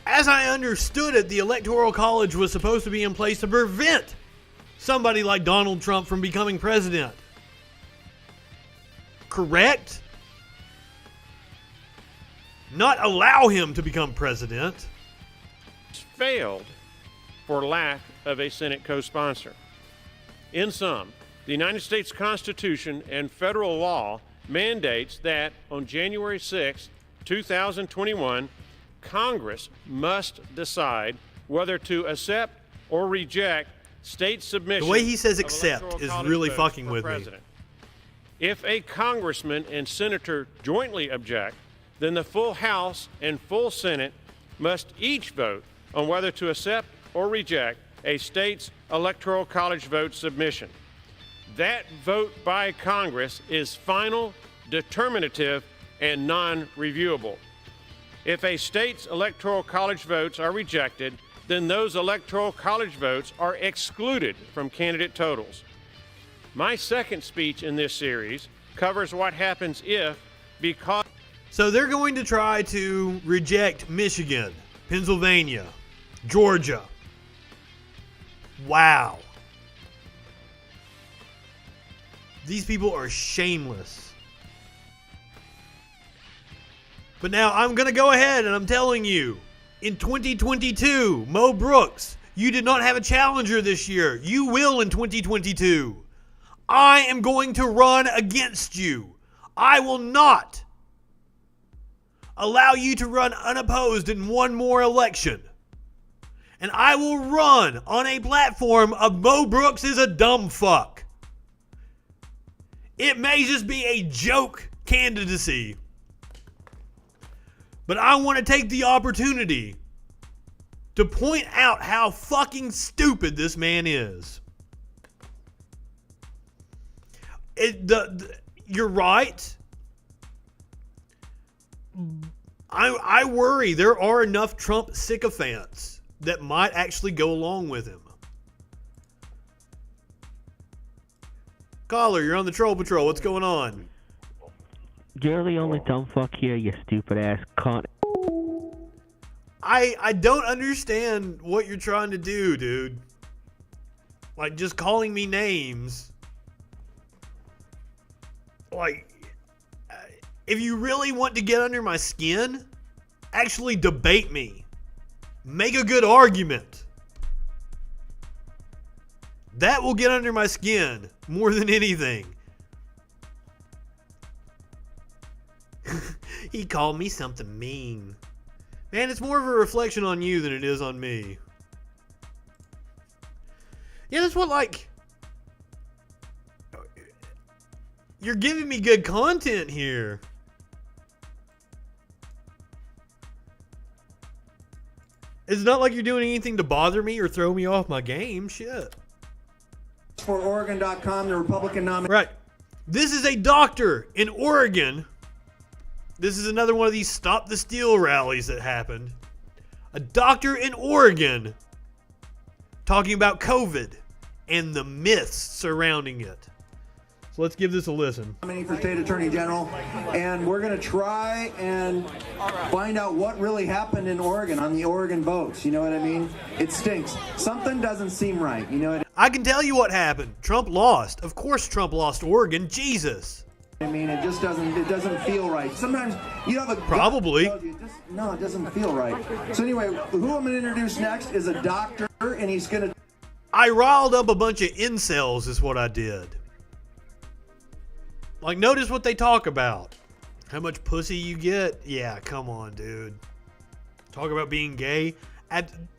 as I understood it, the Electoral College was supposed to be in place to prevent somebody like Donald Trump from becoming president. Correct? Not allow him to become president. Failed for lack of a Senate co-sponsor. In sum, the United States Constitution and federal law mandates that on January 6, 2021, Congress must decide whether to accept or reject state submission. The way he says of accept electoral is college really votes fucking for with me. president. If a congressman and senator jointly object, then the full House and full Senate must each vote on whether to accept or reject a state's electoral college vote submission. That vote by Congress is final, determinative, and non-reviewable. If a state's electoral college votes are rejected, then those electoral college votes are excluded from candidate totals. My second speech in this series covers what happens if, because... So they're going to try to reject Michigan, Pennsylvania, Georgia. Wow. These people are shameless. But now I'm going to go ahead and I'm telling you, in 2022, Mo Brooks, you did not have a challenger this year. You will in 2022. I am going to run against you. I will not allow you to run unopposed in one more election. And I will run on a platform of Mo Brooks is a dumb fuck. It may just be a joke candidacy. But I want to take the opportunity to point out how fucking stupid this man is. You're right. I worry there are enough Trump sycophants that might actually go along with him. Caller, you're on the Troll Patrol. What's going on? You're the only dumb fuck here, you stupid ass cunt. I don't understand what you're trying to do, dude. Like, just calling me names. Like, if you really want to get under my skin, actually debate me. Make a good argument. That will get under my skin more than anything. He called me something mean. Man, it's more of a reflection on you than it is on me. Yeah, that's what, like... You're giving me good content here. It's not like you're doing anything to bother me or throw me off my game. Shit. For Oregon.com, the Republican nominee. Right. This is a doctor in Oregon. This is another one of these Stop the Steal rallies that happened. A doctor in Oregon talking about COVID and the myths surrounding it. So let's give this a listen. Nominee for State Attorney General, and we're going to try and find out what really happened in Oregon on the Oregon votes. You know what I mean? It stinks. Something doesn't seem right. You know what I can tell you what happened. Trump lost. Of course Trump lost Oregon. Jesus. I mean, it just doesn't feel right. Sometimes you have a probably. No, it doesn't feel right. So anyway, who I'm going to introduce next is a doctor, and he's going to... I riled up a bunch of incels is what I did. Like, notice what they talk about. How much pussy you get? Yeah, come on, dude. Talk about being gay.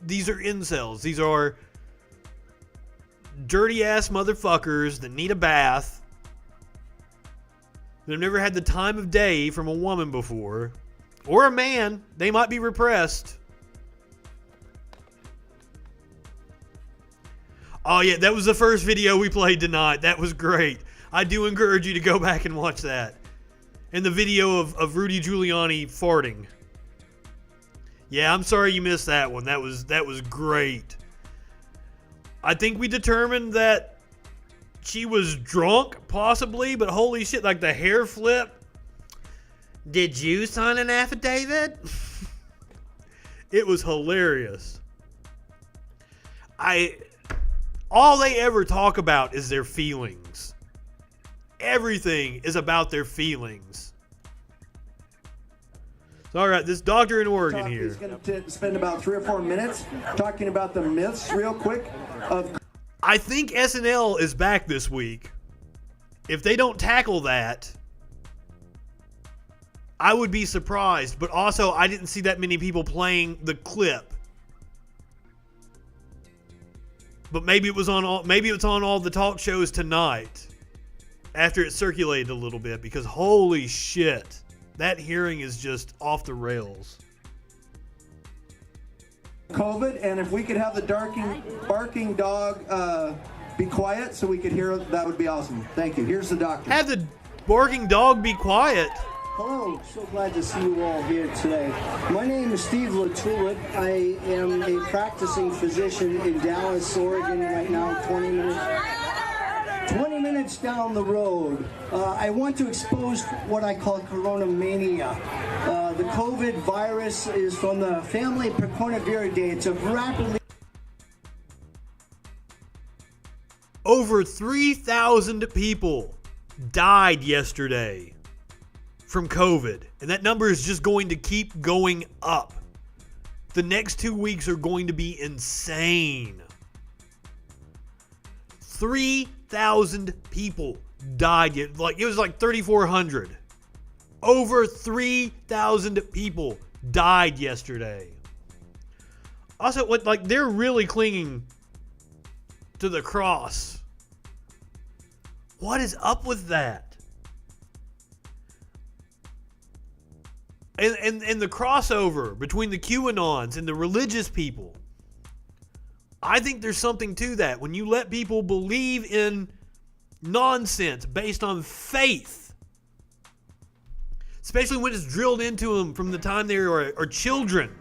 These are incels. These are dirty-ass motherfuckers that need a bath. They've never had the time of day from a woman before. Or a man. They might be repressed. Oh, yeah, that was the first video we played tonight. That was great. I do encourage you to go back and watch that. And the video of Rudy Giuliani farting. Yeah, I'm sorry you missed that one. That was great. I think we determined that she was drunk, possibly, but holy shit, like the hair flip. Did you sign an affidavit? It was hilarious. All they ever talk about is their feelings. Everything is about their feelings. So, all right, this doctor in Oregon here. He's going to spend about 3 or 4 minutes talking about the myths real quick of... I think SNL is back this week. If they don't tackle that, I would be surprised. But also, I didn't see that many people playing the clip. But maybe it's on all the talk shows tonight after it circulated a little bit, because holy shit, that hearing is just off the rails. COVID, and if we could have the barking dog be quiet so we could hear, that would be awesome. Thank you. Here's the doctor. Have the barking dog be quiet. Hello, so glad to see you all here today. My name is Steve Latulitt. I am a practicing physician in Dallas, Oregon right now, 20 minutes down the road. I want to expose what I call coronamania. The COVID virus is from the family Precornaviridae. It's a rapidly... Over 3,000 people died yesterday from COVID, and that number is just going to keep going up. The next 2 weeks are going to be insane. 3,000 people died. It was like 3,400. Over 3,000 people died yesterday. Also, they're really clinging to the cross. What is up with that? And the crossover between the QAnons and the religious people. I think there's something to that. When you let people believe in nonsense based on faith, especially when it's drilled into them from the time they are children.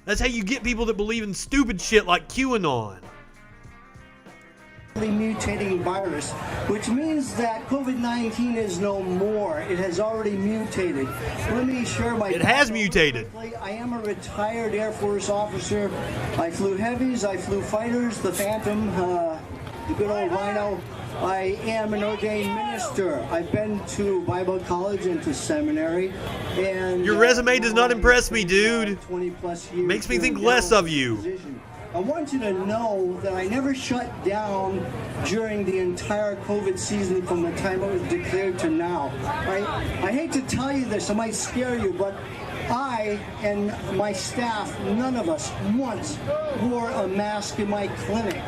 That's how you get people that believe in stupid shit like QAnon. Mutating virus, which means that COVID-19 is no more. It has already mutated. Let me share my... It has mutated. I am a retired Air Force officer. I flew heavies, I flew fighters, the Phantom, the good old Rhino. I am an ordained minister. I've been to Bible college and to seminary. And your resume does not impress me, dude. 20 plus years. Makes me think less of you. Position. I want you to know that I never shut down during the entire COVID season from the time it was declared to now. I hate to tell you this, I might scare you, but I and my staff, none of us once wore a mask in my clinic.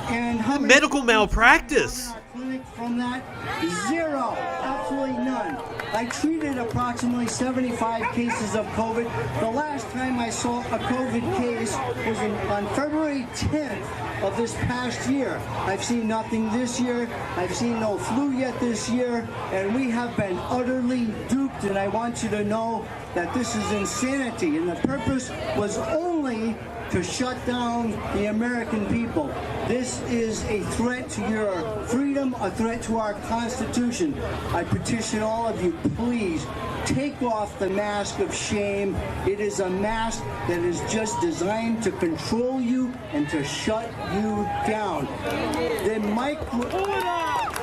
And how many medical malpractice from that? Zero. Absolutely none. I treated approximately 75 cases of COVID. The last time I saw a COVID case was on February 10th of this past year. I've seen nothing this year. I've seen no flu yet this year. And we have been utterly duped. And I want you to know that this is insanity. And the purpose was only to shut down the American people. This is a threat to your freedom, a threat to our Constitution. I petition all of you, please, take off the mask of shame. It is a mask that is just designed to control you and to shut you down.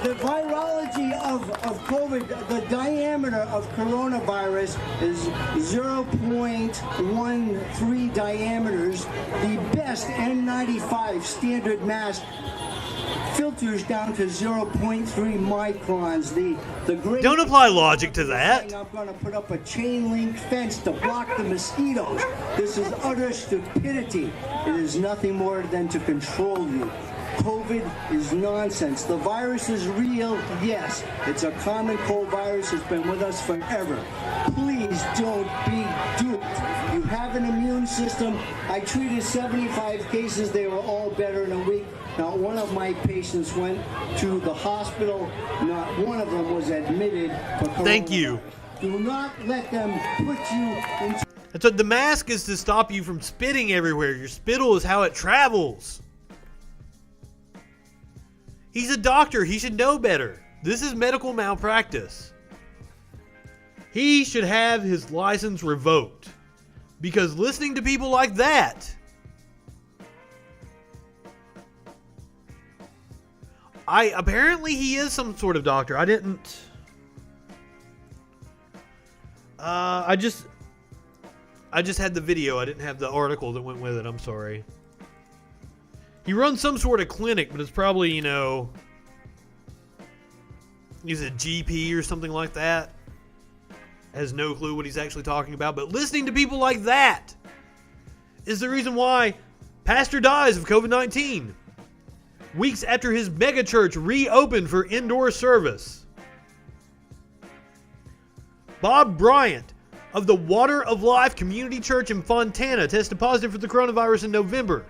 The virology of COVID, the diameter of coronavirus is 0.13 diameters. The best N95 standard mask filters down to 0.3 microns. The great... Don't apply logic to that. I'm going to put up a chain link fence to block the mosquitoes. This is utter stupidity. It is nothing more than to control you. COVID is nonsense. The virus is real, yes. It's a common cold virus. It's been with us forever. Please don't be duped. You have an immune system. I treated 75 cases. They were all better in a week. Not one of my patients went to the hospital. Not one of them was admitted for coronavirus. Thank you. Do not let them put you into... That's what the mask is, to stop you from spitting everywhere. Your spittle is how it travels. He's a doctor. He should know better. This is medical malpractice. He should have his license revoked. Because listening to people like that... apparently he is some sort of doctor. I didn't... I just had the video. I didn't have the article that went with it. I'm sorry. He runs some sort of clinic, but it's probably, you know... He's a GP or something like that. Has no clue what he's actually talking about. But listening to people like that is the reason why pastor dies of COVID-19. Weeks after his megachurch reopened for indoor service. Bob Bryant of the Water of Life Community Church in Fontana tested positive for the coronavirus in November.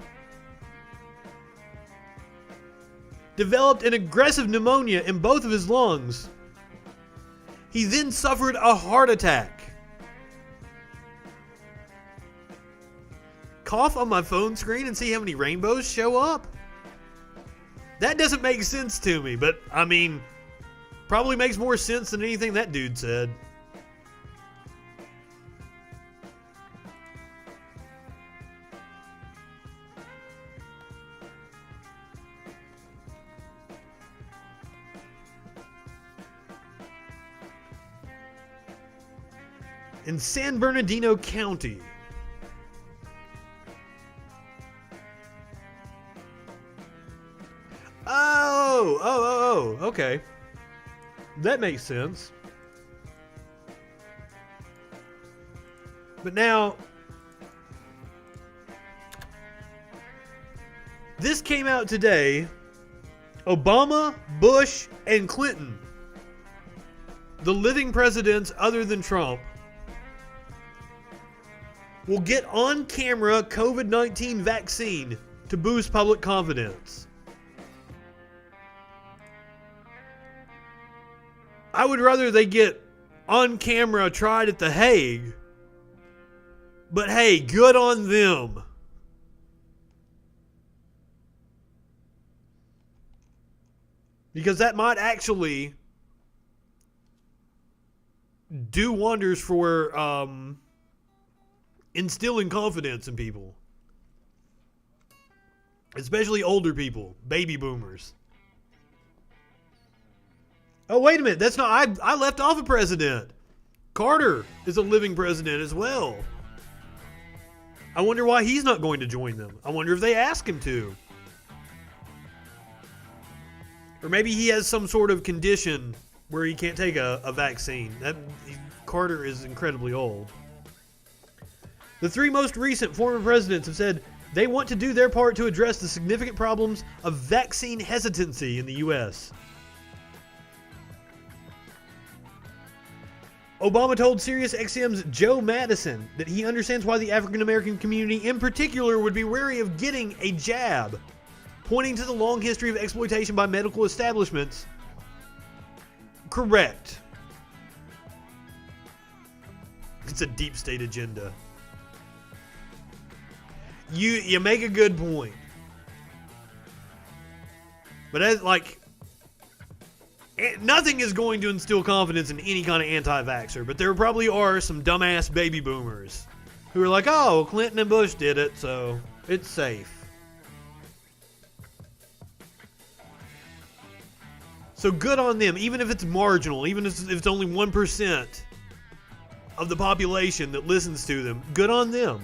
Developed an aggressive pneumonia in both of his lungs. He then suffered a heart attack. Cough on my phone screen and see how many rainbows show up? That doesn't make sense to me, but I mean, probably makes more sense than anything that dude said. In San Bernardino County, okay. That makes sense. But now, this came out today. Obama, Bush, and Clinton, the living presidents other than Trump, will get on-camera COVID-19 vaccine to boost public confidence. I would rather they get on-camera tried at The Hague, but hey, good on them. Because that might actually do wonders for instilling confidence in people. Especially older people, baby boomers. Oh, wait a minute. That's not... I left off a president. Carter is a living president as well. I wonder why he's not going to join them. I wonder if they ask him to. Or maybe he has some sort of condition where he can't take a vaccine. Carter is incredibly old. The three most recent former presidents have said they want to do their part to address the significant problems of vaccine hesitancy in the U.S. Obama told SiriusXM's Joe Madison that he understands why the African American community in particular would be wary of getting a jab, pointing to the long history of exploitation by medical establishments. Correct. It's a deep state agenda. You make a good point. But as nothing is going to instill confidence in any kind of anti-vaxxer, but there probably are some dumbass baby boomers who are like, oh, Clinton and Bush did it, so it's safe. So good on them, even if it's marginal, even if it's only 1% of the population that listens to them. Good on them.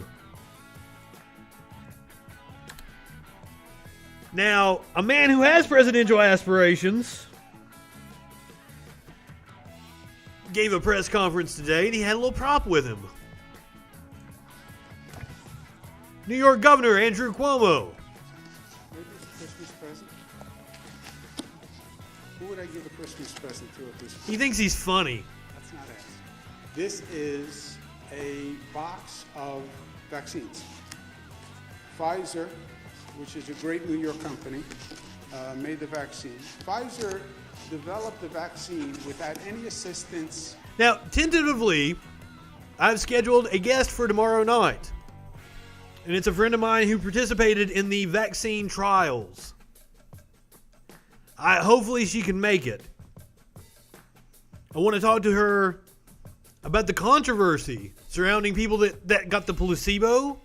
Now, a man who has presidential aspirations gave a press conference today, and he had a little prop with him. New York Governor Andrew Cuomo. Maybe it's a Christmas present. Who would I give a Christmas present to at this point? He thinks he's funny. That's not it. This is a box of vaccines. Pfizer, which is a great New York company, made the vaccine. Pfizer developed the vaccine without any assistance. Now, tentatively, I've scheduled a guest for tomorrow night. And it's a friend of mine who participated in the vaccine trials. Hopefully she can make it. I want to talk to her about the controversy surrounding people that got the placebo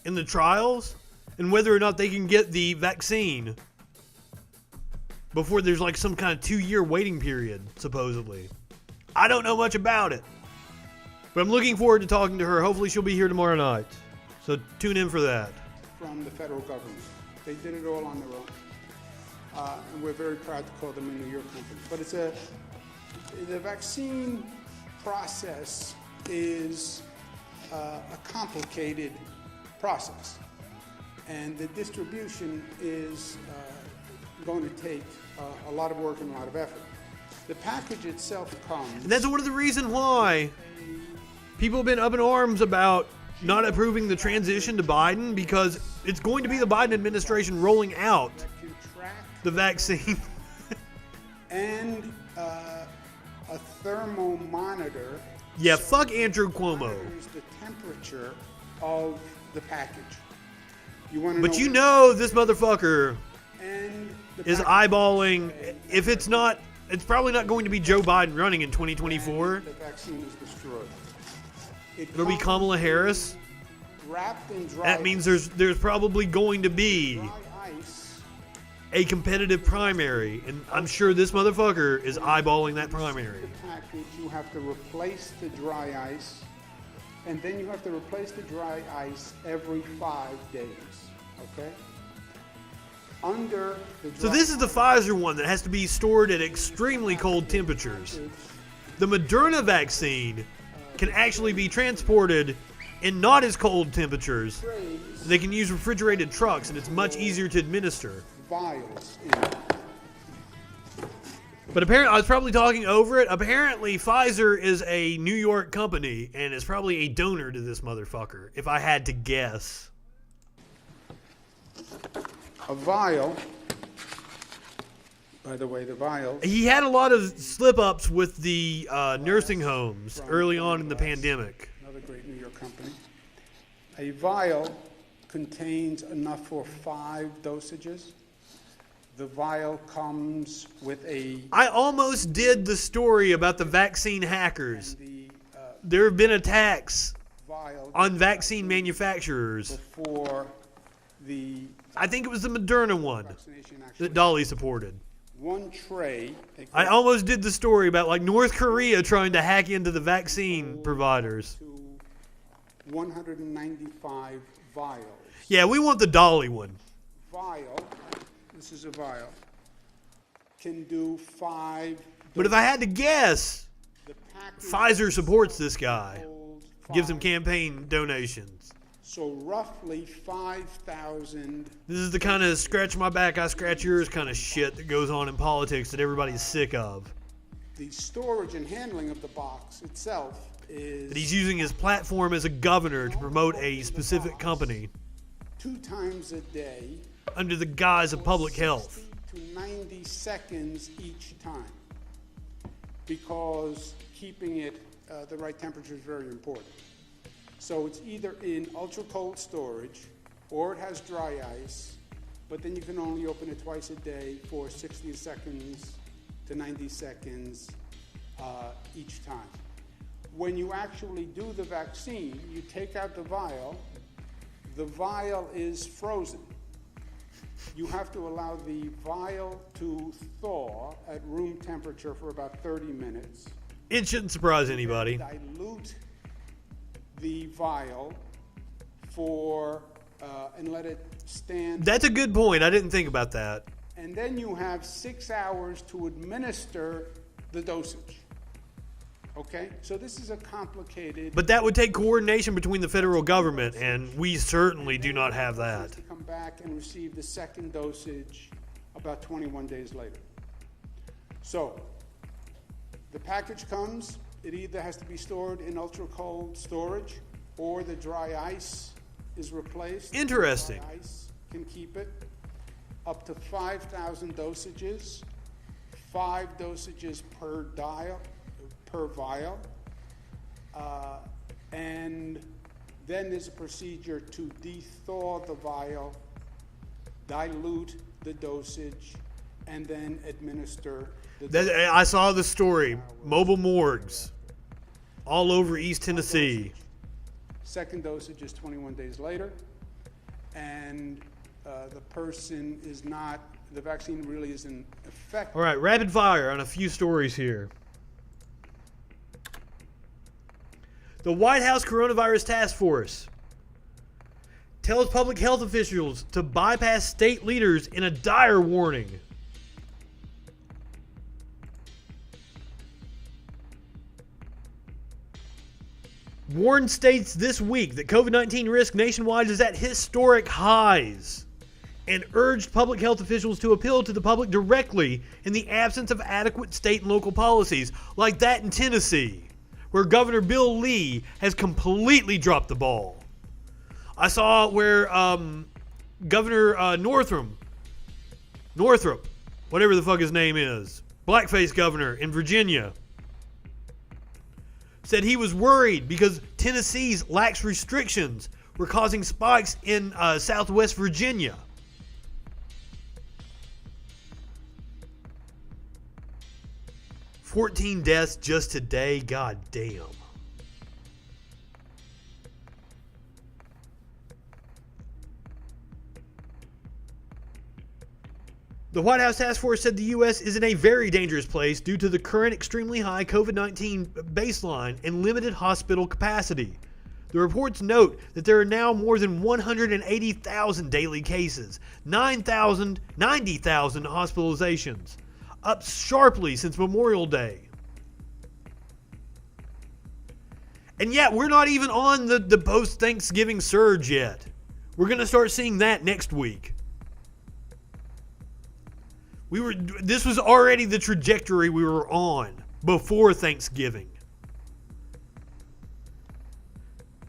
in the trials and whether or not they can get the vaccine before there's like some kind of 2-year waiting period, supposedly. I don't know much about it. But I'm looking forward to talking to her. Hopefully she'll be here tomorrow night. So tune in for that. From the federal government. They did it all on their own. And we're very proud to call them a New York company. But the vaccine process is a complicated process. And the distribution is going to take a lot of work and a lot of effort. The package itself comes... And that's one of the reasons why people have been up in arms about not approving the transition to Biden, because it's going to be the Biden administration rolling out the vaccine. And a thermal monitor. Yeah, fuck Andrew Cuomo. Monitors the temperature of the package. But you know this motherfucker is eyeballing. If it's not, it's probably not going to be Joe Biden running in 2024. The vaccine is destroyed. It'll be Kamala Harris. Wrapped in dry That means there's probably going to be ice. a competitive primary, and I'm sure this motherfucker is eyeballing that primary. The package, you have to replace the dry ice, and then you have to replace the dry ice every 5 days. Okay. So this is the Pfizer one that has to be stored at extremely cold temperatures. The Moderna vaccine can actually be transported in not as cold temperatures. They can use refrigerated trucks, and it's much easier to administer. Vials. But apparently, I was probably talking over it. Apparently, Pfizer is a New York company and is probably a donor to this motherfucker, if I had to guess. A vial. By the way, the vial. He had a lot of slip-ups with the nursing homes early on in the pandemic. Another great New York company. A vial contains enough for 5 dosages. The vial comes with a... I almost did the story about the vaccine hackers. There have been attacks on vaccine manufacturers. Before the... I think it was the Moderna one that Dolly supported. One tray. I almost did the story about like North Korea trying to hack into the vaccine providers. 195 vials. Yeah, we want the Dolly one. Vial. This is a vial. Can do 5. But if I had to guess, Pfizer supports this guy. Gives him campaign donations. So roughly 5,000. This is the kind of scratch my back, I scratch yours kind of shit that goes on in politics that everybody's sick of. The storage and handling of the box itself is... That he's using his platform as a governor to promote a specific company. 2 times a day. Under the guise of public health. To 90 seconds each time. Because keeping it the right temperature is very important. So it's either in ultra cold storage or it has dry ice, but then you can only open it twice a day for 60 seconds to 90 seconds each time. When you actually do the vaccine, you take out the vial is frozen. You have to allow the vial to thaw at room temperature for about 30 minutes. It shouldn't surprise anybody. Dilute the vial for and let it stand. That's a good point. I didn't think about that. And then you have 6 hours to administer the dosage. Okay? So this is a complicated... But that would take coordination between the federal government, and we certainly do not have that. To come back and receive the second dosage about 21 days later. So, the package comes, it either has to be stored in ultra cold storage or the dry ice is replaced. Interesting. Dry ice can keep it up to 5,000 dosages, 5 dosages per vial. And then there's a procedure to thaw the vial, dilute the dosage, and then administer the I saw the story. Mobile morgues all over East Tennessee. Second dosage is 21 days later, and the person is not, the vaccine really isn't effective. All right, rapid fire on a few stories here. The White House Coronavirus Task Force tells public health officials to bypass state leaders in a dire warning. Warned states this week that COVID-19 risk nationwide is at historic highs and urged public health officials to appeal to the public directly in the absence of adequate state and local policies like that in Tennessee, where Governor Bill Lee has completely dropped the ball. I saw where Governor Northrup, whatever the fuck his name is, blackface governor in Virginia, said he was worried because Tennessee's lax restrictions were causing spikes in Southwest Virginia. $14 deaths just today, god damn. The White House Task Force said the U.S. is in a very dangerous place due to the current extremely high COVID-19 baseline and limited hospital capacity. The reports note that there are now more than 180,000 daily cases, 90,000 hospitalizations, up sharply since Memorial Day. And yet, we're not even on the post-Thanksgiving surge yet. We're going to start seeing that next week. This was already the trajectory we were on before Thanksgiving.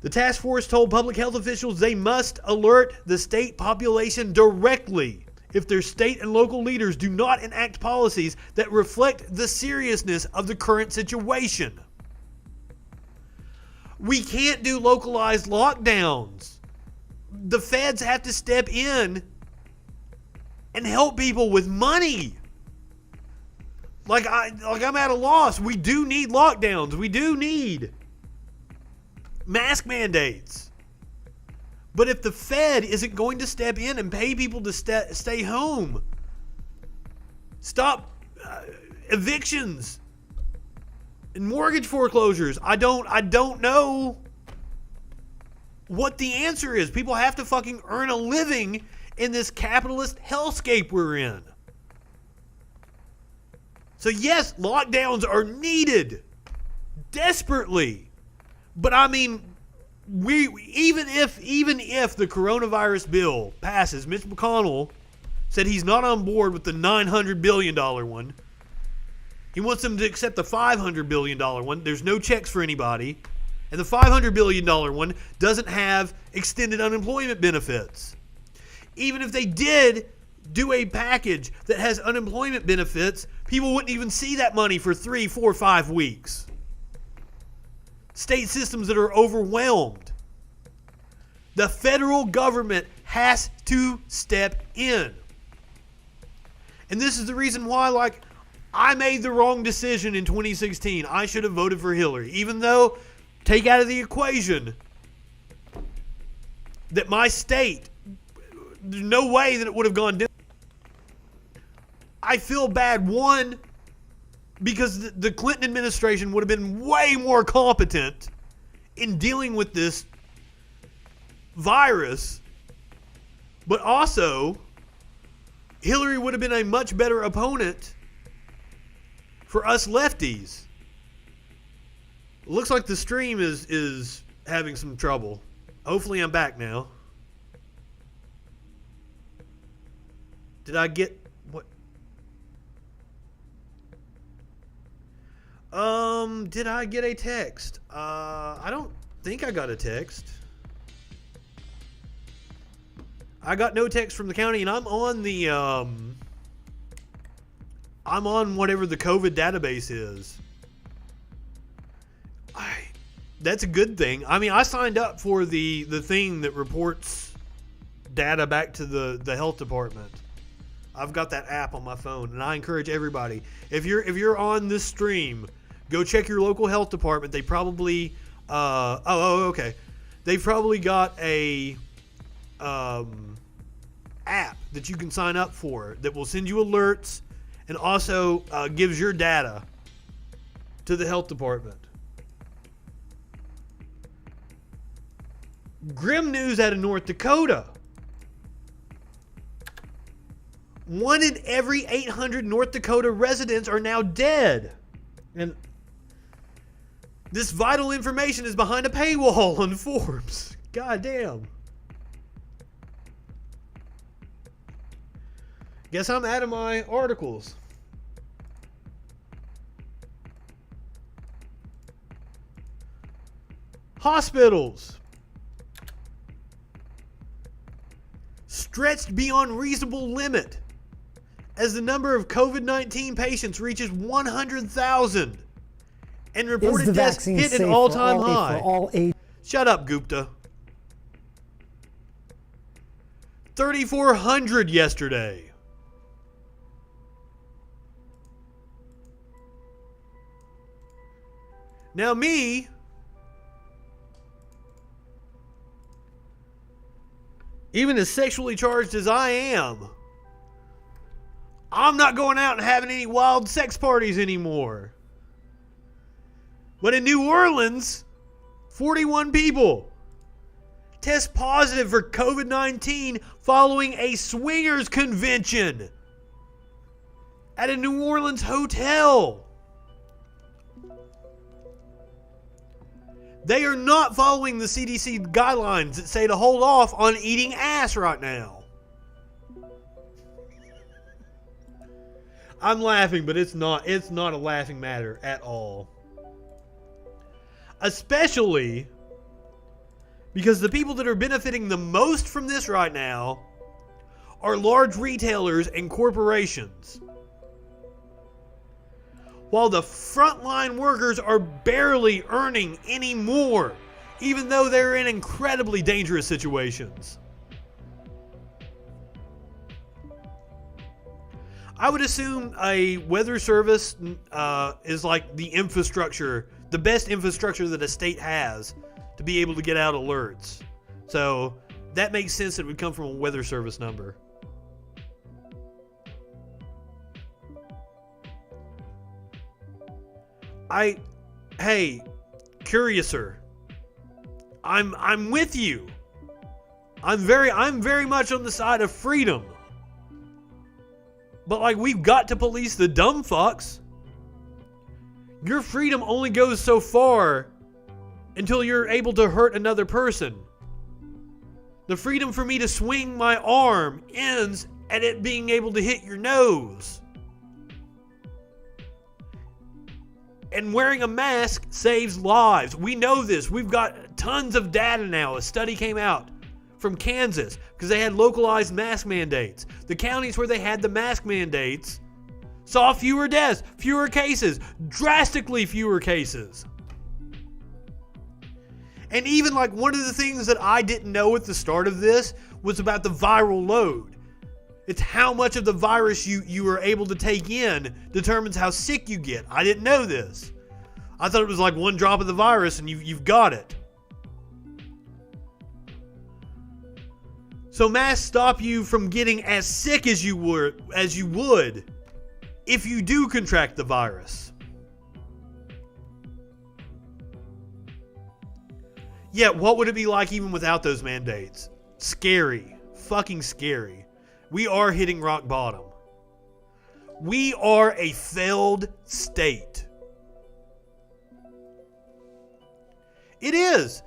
The task force told public health officials they must alert the state population directly if their state and local leaders do not enact policies that reflect the seriousness of the current situation. We can't do localized lockdowns. The feds have to step in and help people with money. Like I'm at a loss. We do need lockdowns. We do need mask mandates. But if the Fed isn't going to step in and pay people to stay home, stop evictions and mortgage foreclosures, I don't know what the answer is. People have to fucking earn a living in this capitalist hellscape we're in. So yes, lockdowns are needed desperately. But I mean, even if the coronavirus bill passes, Mitch McConnell said he's not on board with the $900 billion one. He wants them to accept the $500 billion one. There's no checks for anybody. And the $500 billion one doesn't have extended unemployment benefits. Even if they did do a package that has unemployment benefits, people wouldn't even see that money for 3, 4, 5 weeks. State systems that are overwhelmed. The federal government has to step in. And this is the reason why, I made the wrong decision in 2016. I should have voted for Hillary. Even though, take out of the equation that my state, there's no way that it would have gone down. I feel bad, one, because the Clinton administration would have been way more competent in dealing with this virus, but also Hillary would have been a much better opponent for us lefties. It looks like the stream is having some trouble. Hopefully I'm back now. Did I get what? Did I get a text? I don't think I got a text. I got no text from the county, and I'm on the, I'm on whatever the COVID database is. That's a good thing. I mean, I signed up for the thing that reports data back to the health department. I've got that app on my phone, and I encourage everybody, if you're on this stream, go check your local health department. They probably okay. They've probably got a app that you can sign up for that will send you alerts and also gives your data to the health department. Grim news out of North Dakota. 1 in every 800 North Dakota residents are now dead. And this vital information is behind a paywall on Forbes. God damn. Guess I'm out of my articles. Hospitals. Stretched beyond reasonable limit as the number of COVID-19 patients reaches 100,000 and reported deaths hit an all-time high. Shut up, Gupta. 3,400 yesterday. Now me, even as sexually charged as I am, I'm not going out and having any wild sex parties anymore. But in New Orleans, 41 people test positive for COVID-19 following a swingers convention at a New Orleans hotel. They are not following the CDC guidelines that say to hold off on eating ass right now. I'm laughing, but it's not a laughing matter at all. Especially because the people that are benefiting the most from this right now are large retailers and corporations. While the frontline workers are barely earning any more, even though they're in incredibly dangerous situations. I would assume a weather service is like the infrastructure, the best infrastructure that a state has to be able to get out alerts. So that makes sense that it would come from a weather service number. Hey, Curiouser, I'm with you. I'm very much on the side of freedom. But like, we've got to police the dumb fucks. Your freedom only goes so far until you're able to hurt another person. The freedom for me to swing my arm ends at it being able to hit your nose. And wearing a mask saves lives. We know this. We've got tons of data now. A study came out from Kansas because they had localized mask mandates. The counties where they had the mask mandates saw fewer deaths, fewer cases, drastically fewer cases. And even like one of the things that I didn't know at the start of this was about the viral load. It's how much of the virus you are able to take in determines how sick you get. I didn't know this. I thought it was like one drop of the virus and you've got it. So masks stop you from getting as sick as you would if you do contract the virus. Yeah, what would it be like even without those mandates? Scary. Fucking scary. We are hitting rock bottom. We are a failed state. It is.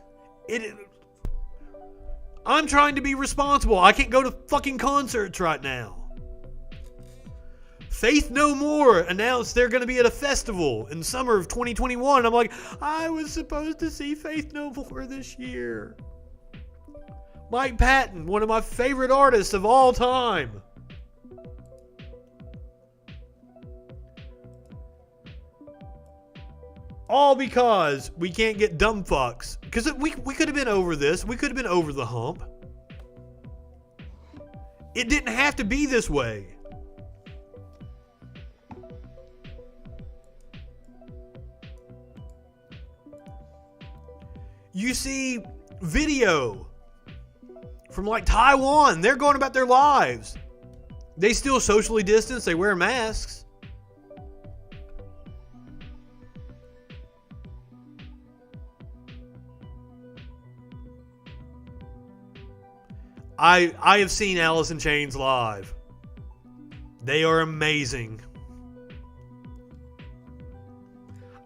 I'm trying to be responsible. I can't go to fucking concerts right now. Faith No More announced they're going to be at a festival in summer of 2021. I'm like, I was supposed to see Faith No More this year. Mike Patton, one of my favorite artists of all time. All because we can't get dumb fucks. Because we could have been over this. We could have been over the hump. It didn't have to be this way. You see video from like Taiwan. They're going about their lives. They still socially distance. They wear masks. I have seen Alice in Chains live. They are amazing.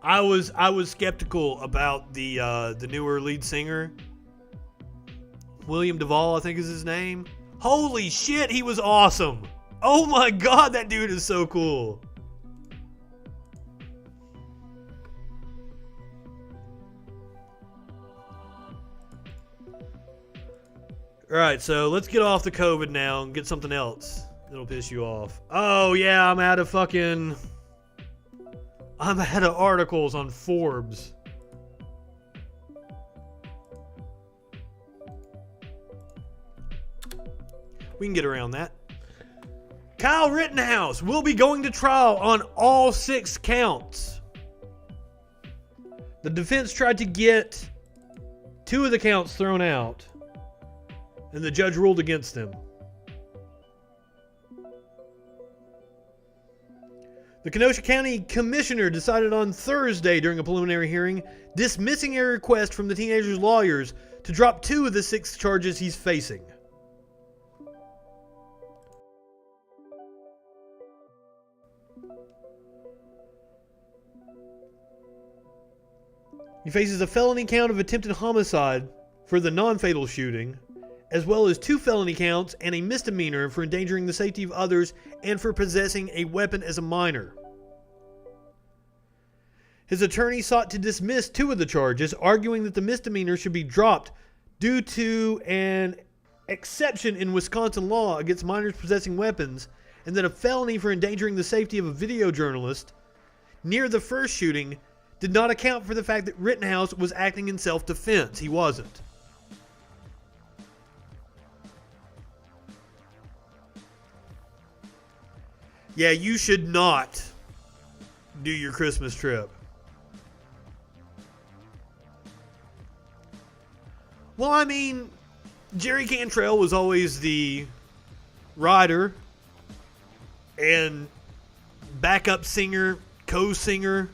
I was skeptical about the newer lead singer, William Duvall, I think is his name. Holy shit, he was awesome. Oh my god, that dude is so cool. Alright, so let's get off the COVID now and get something else that'll piss you off. Oh yeah, I'm out of articles on Forbes. We can get around that. Kyle Rittenhouse will be going to trial on all 6 counts. The defense tried to get 2 of the counts thrown out, and the judge ruled against them. The Kenosha County Commissioner decided on Thursday during a preliminary hearing, dismissing a request from the teenager's lawyers to drop 2 of the 6 charges he's facing. He faces a felony count of attempted homicide for the non-fatal shooting, as well as 2 felony counts and a misdemeanor for endangering the safety of others and for possessing a weapon as a minor. His attorney sought to dismiss 2 of the charges, arguing that the misdemeanor should be dropped due to an exception in Wisconsin law against minors possessing weapons, and that a felony for endangering the safety of a video journalist near the first shooting did not account for the fact that Rittenhouse was acting in self-defense. He wasn't. Yeah, you should not do your Christmas trip. Well, I mean, Jerry Cantrell was always the writer and backup singer, co-singer.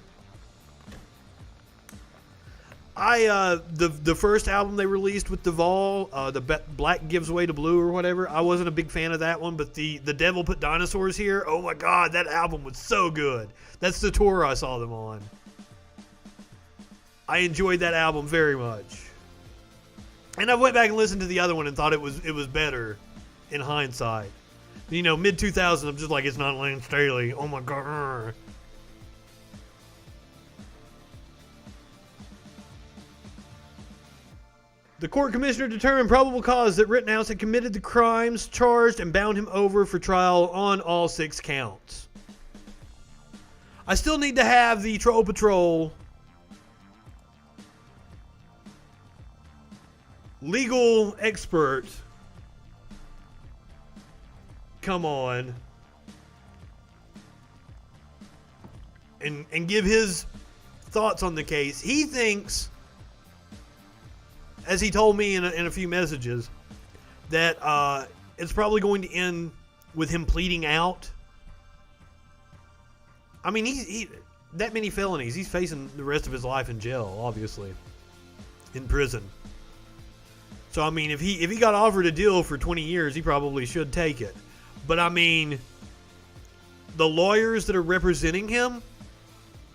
The first album they released with Duvall, the Black Gives Way to Blue or whatever, I wasn't a big fan of that one, but the Devil Put Dinosaurs Here, oh my god, that album was so good. That's the tour I saw them on. I enjoyed that album very much. And I went back and listened to the other one and thought it was better in hindsight. You know, mid-2000s, I'm just like, it's not Lance Staley. Oh my god. The court commissioner determined probable cause that Rittenhouse had committed the crimes charged and bound him over for trial on all 6 counts. I still need to have the Troll Patrol legal expert come on and give his thoughts on the case. He thinks, as he told me in a few messages, that it's probably going to end with him pleading out. I mean, he that many felonies. He's facing the rest of his life in jail, obviously, in prison. So I mean, if he got offered a deal for 20 years, he probably should take it. But I mean, the lawyers that are representing him,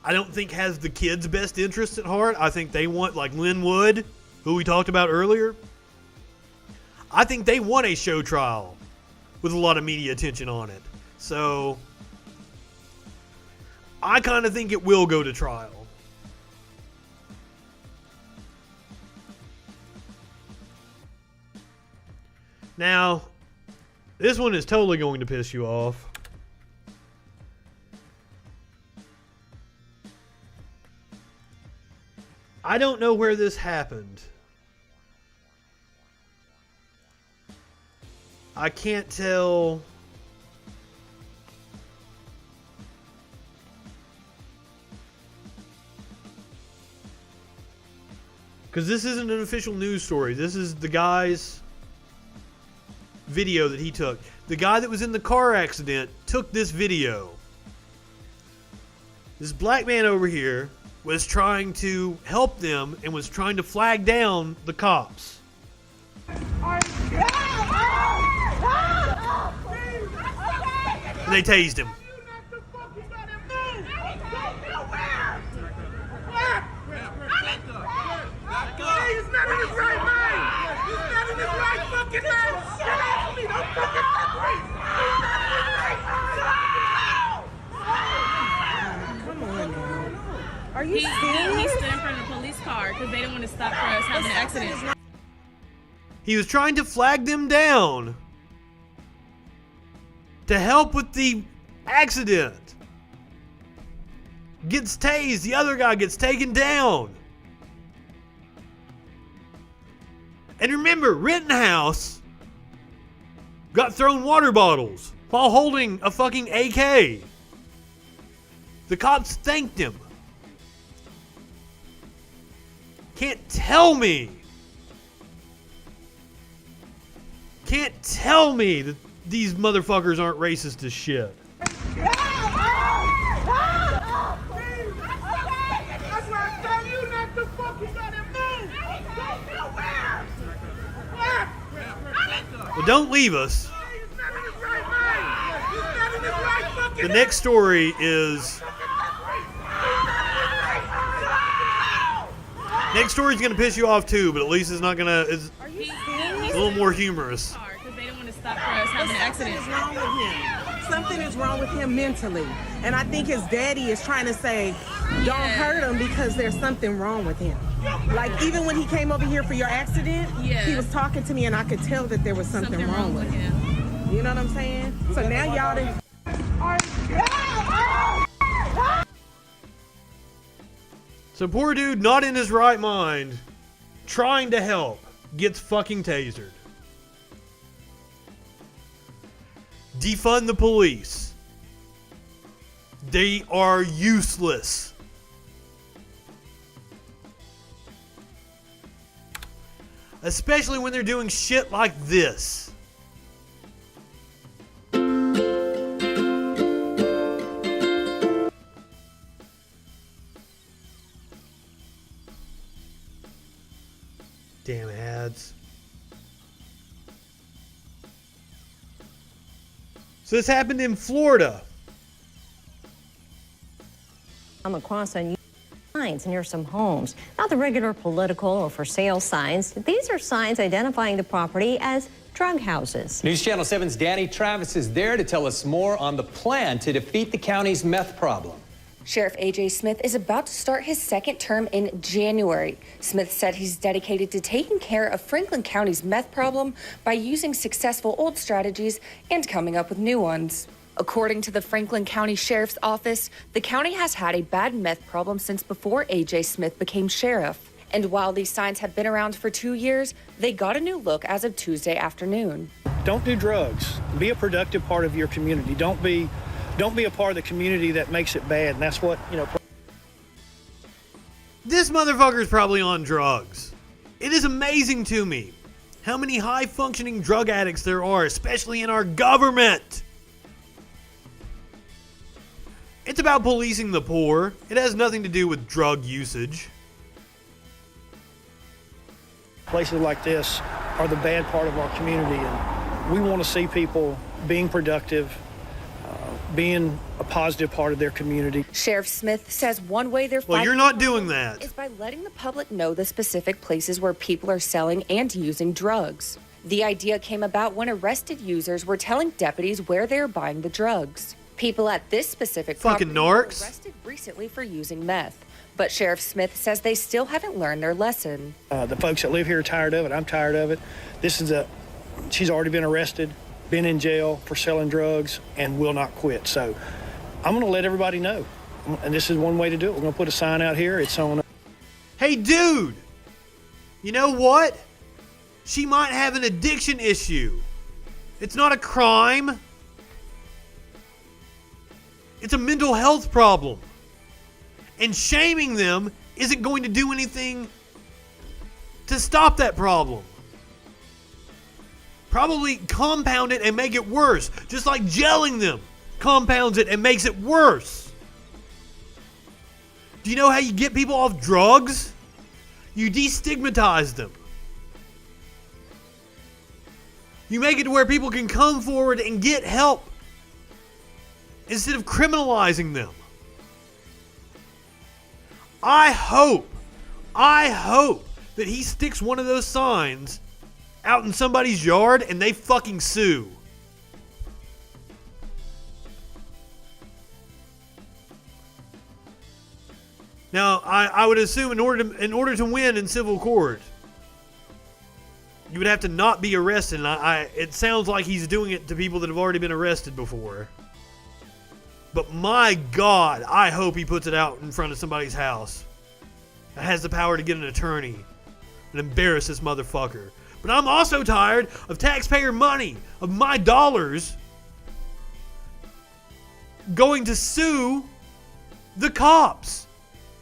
I don't think has the kids' best interests at heart. I think they want, like Lynn Wood, who we talked about earlier, I think they want a show trial with a lot of media attention on it. So I kind of think it will go to trial. Now, this one is totally going to piss you off. I don't know where this happened. I can't tell. Because this isn't an official news story. This is the guy's video that he took. The guy that was in the car accident took this video. This black man over here was trying to help them and was trying to flag down the cops. And they tased him. He's not in his right mind. He's not in his right fucking mind. Get off me. Don't fucking touch me. Come on now. Are you serious? He stood in front of the police car because they didn't want to stop for us having an accident. He was trying to flag them down to help with the accident. Gets tased. The other guy gets taken down. And remember, Rittenhouse got thrown water bottles while holding a fucking AK. The cops thanked him. Can't tell me that these motherfuckers aren't racist as shit. Well, don't leave us. The next story is... Next story's gonna piss you off too, but at least it's not gonna... It's a little more humorous. Because they didn't want to stop for us having an accident. Something is wrong with him. Something is wrong with him mentally. And I think his daddy is trying to say, don't hurt him because there's something wrong with him. Like, even when he came over here for your accident, he was talking to me and I could tell that there was something wrong with him. You know what I'm saying? So now y'all didn't... So poor dude, not in his right mind, trying to help, gets fucking tasered. Defund the police. They are useless. Especially when they're doing shit like this. Damn ads. So this happened in Florida. I'm across on signs near some homes. Not the regular political or for sale signs. These are signs identifying the property as drug houses. News Channel 7's Danny Travis is there to tell us more on the plan to defeat the county's meth problem. Sheriff A.J. Smith is about to start his second term in January. Smith said he's dedicated to taking care of Franklin County's meth problem by using successful old strategies and coming up with new ones. According to the Franklin County Sheriff's Office, the county has had a bad meth problem since before A.J. Smith became sheriff. And while these signs have been around for 2 years, they got a new look as of Tuesday afternoon. Don't do drugs. Be a productive part of your community. Don't be a part of the community that makes it bad. And that's what, you know. This motherfucker is probably on drugs. It is amazing to me how many high-functioning drug addicts there are, especially in our government. It's about policing the poor. It has nothing to do with drug usage. Places like this are the bad part of our community, and we want to see people being productive, being a positive part of their community. Sheriff Smith says one way they're Well, you're not doing that. Is by letting the public know the specific places where people are selling and using drugs. The idea came about when arrested users were telling deputies where they're buying the drugs. People at this specific fucking property were narcs arrested recently for using meth, but Sheriff Smith says they still haven't learned their lesson. The folks that live here are tired of it. I'm tired of it. She's already been arrested, been in jail for selling drugs, and will not quit. So I'm going to let everybody know. And this is one way to do it. We're going to put a sign out here. It's on. Hey, dude, you know what? She might have an addiction issue. It's not a crime. It's a mental health problem. And shaming them isn't going to do anything to stop that problem. Probably compound it and make it worse. Just like gelling them compounds it and makes it worse. Do you know how you get people off drugs? You destigmatize them. You make it to where people can come forward and get help instead of criminalizing them. I hope that he sticks one of those signs out in somebody's yard and they fucking sue. Now, I would assume in order to win in civil court, you would have to not be arrested. And it sounds like he's doing it to people that have already been arrested before. But my God, I hope he puts it out in front of somebody's house that has the power to get an attorney and embarrass this motherfucker. But I'm also tired of taxpayer money, of my dollars, going to sue the cops.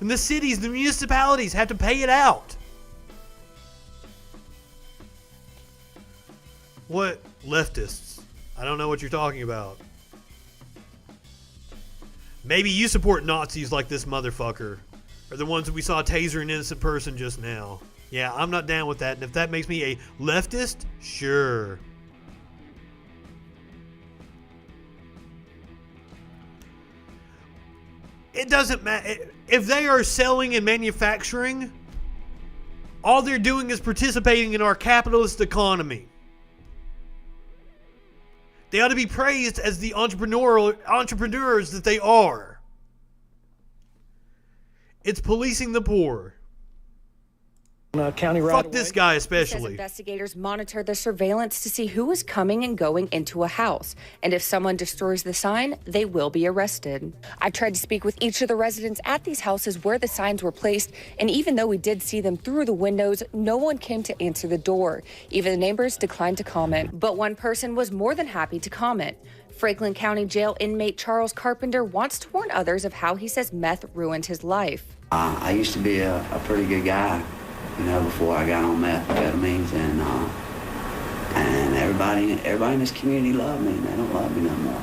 And the cities, the municipalities have to pay it out. What leftists? I don't know what you're talking about. Maybe you support Nazis like this motherfucker. Or the ones that we saw taser an innocent person just now. Yeah, I'm not down with that. And if that makes me a leftist, sure. It doesn't matter. If they are selling and manufacturing, all they're doing is participating in our capitalist economy. They ought to be praised as the entrepreneurs that they are. It's policing the poor. County Fuck this guy especially. Says investigators monitor the surveillance to see who is coming and going into a house. And if someone destroys the sign, they will be arrested. I tried to speak with each of the residents at these houses where the signs were placed. And even though we did see them through the windows, no one came to answer the door. Even the neighbors declined to comment. But one person was more than happy to comment. Franklin County Jail inmate Charles Carpenter wants to warn others of how he says meth ruined his life. I used to be a pretty good guy, before I got on methamphetamines, and everybody in this community loved me, and they don't love me no more.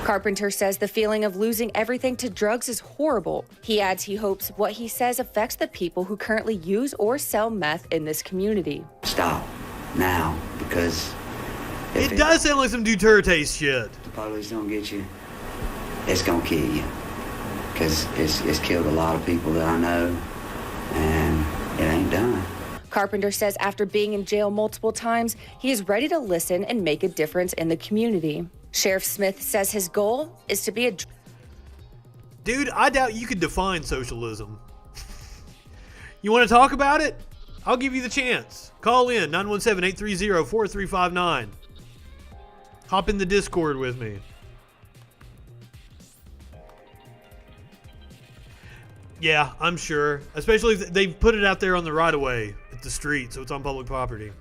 Carpenter says the feeling of losing everything to drugs is horrible. He adds he hopes what he says affects the people who currently use or sell meth in this community. Stop now, because it does sound like some Duterte shit. The police don't get you, it's gonna kill you, because it's killed a lot of people that I know, and it ain't done. Carpenter says after being in jail multiple times, he is ready to listen and make a difference in the community. Sheriff Smith says his goal is to be a... Dude, I doubt you could define socialism. You want to talk about it? I'll give you the chance. Call in 917-830-4359. Hop in the Discord with me. Yeah, I'm sure. Especially if they've put it out there on the right-of-way at the street, so it's on public property.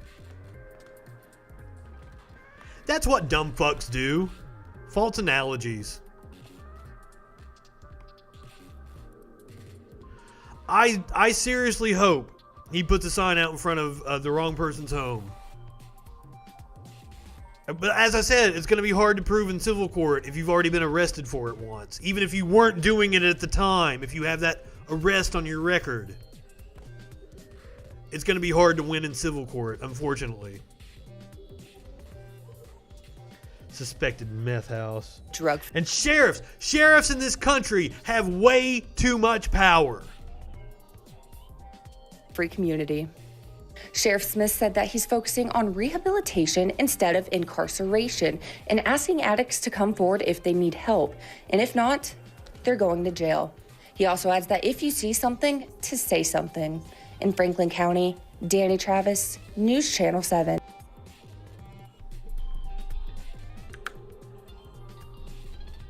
That's what dumb fucks do. False analogies. I seriously hope he puts a sign out in front of the wrong person's home. But as I said, it's going to be hard to prove in civil court if you've already been arrested for it once. Even if you weren't doing it at the time, if you have that arrest on your record, it's going to be hard to win in civil court, unfortunately. Suspected meth house. Drug. And sheriffs in this country have way too much power. Free community. Sheriff Smith said that he's focusing on rehabilitation instead of incarceration and asking addicts to come forward if they need help. And if not, they're going to jail. He also adds that if you see something, to say something. In Franklin County, Danny Travis, News Channel 7.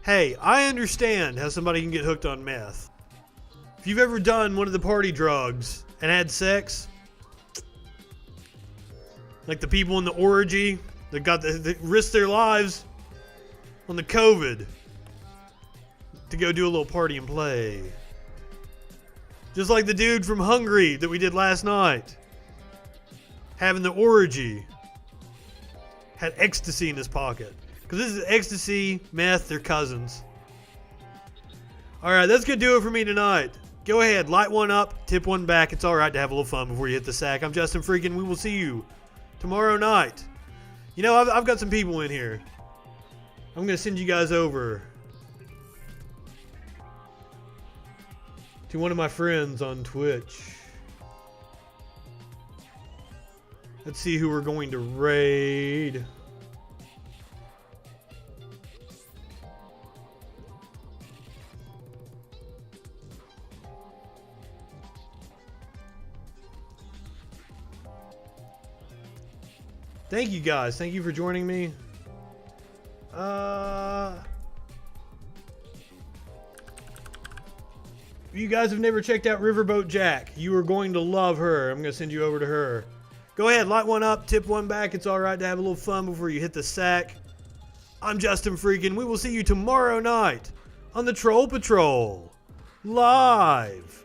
Hey, I understand how somebody can get hooked on meth. If you've ever done one of the party drugs and had sex, like the people in the orgy that got that risked their lives on the COVID to go do a little party and play. Just like the dude from Hungary that we did last night. Having the orgy. Had ecstasy in his pocket. Because this is ecstasy, meth, they're cousins. Alright, that's going to do it for me tonight. Go ahead, light one up, tip one back. It's alright to have a little fun before you hit the sack. I'm Justin Freakin. We will see you tomorrow night. You know, I've got some people in here. I'm going to send you guys over to one of my friends on Twitch. Let's see who we're going to raid. Thank you guys. Thank you for joining me. If you guys have never checked out Riverboat Jack, you are going to love her. I'm going to send you over to her. Go ahead, light one up, tip one back. It's alright to have a little fun before you hit the sack. I'm Justin Freakin. We will see you tomorrow night on the Troll Patrol. Live.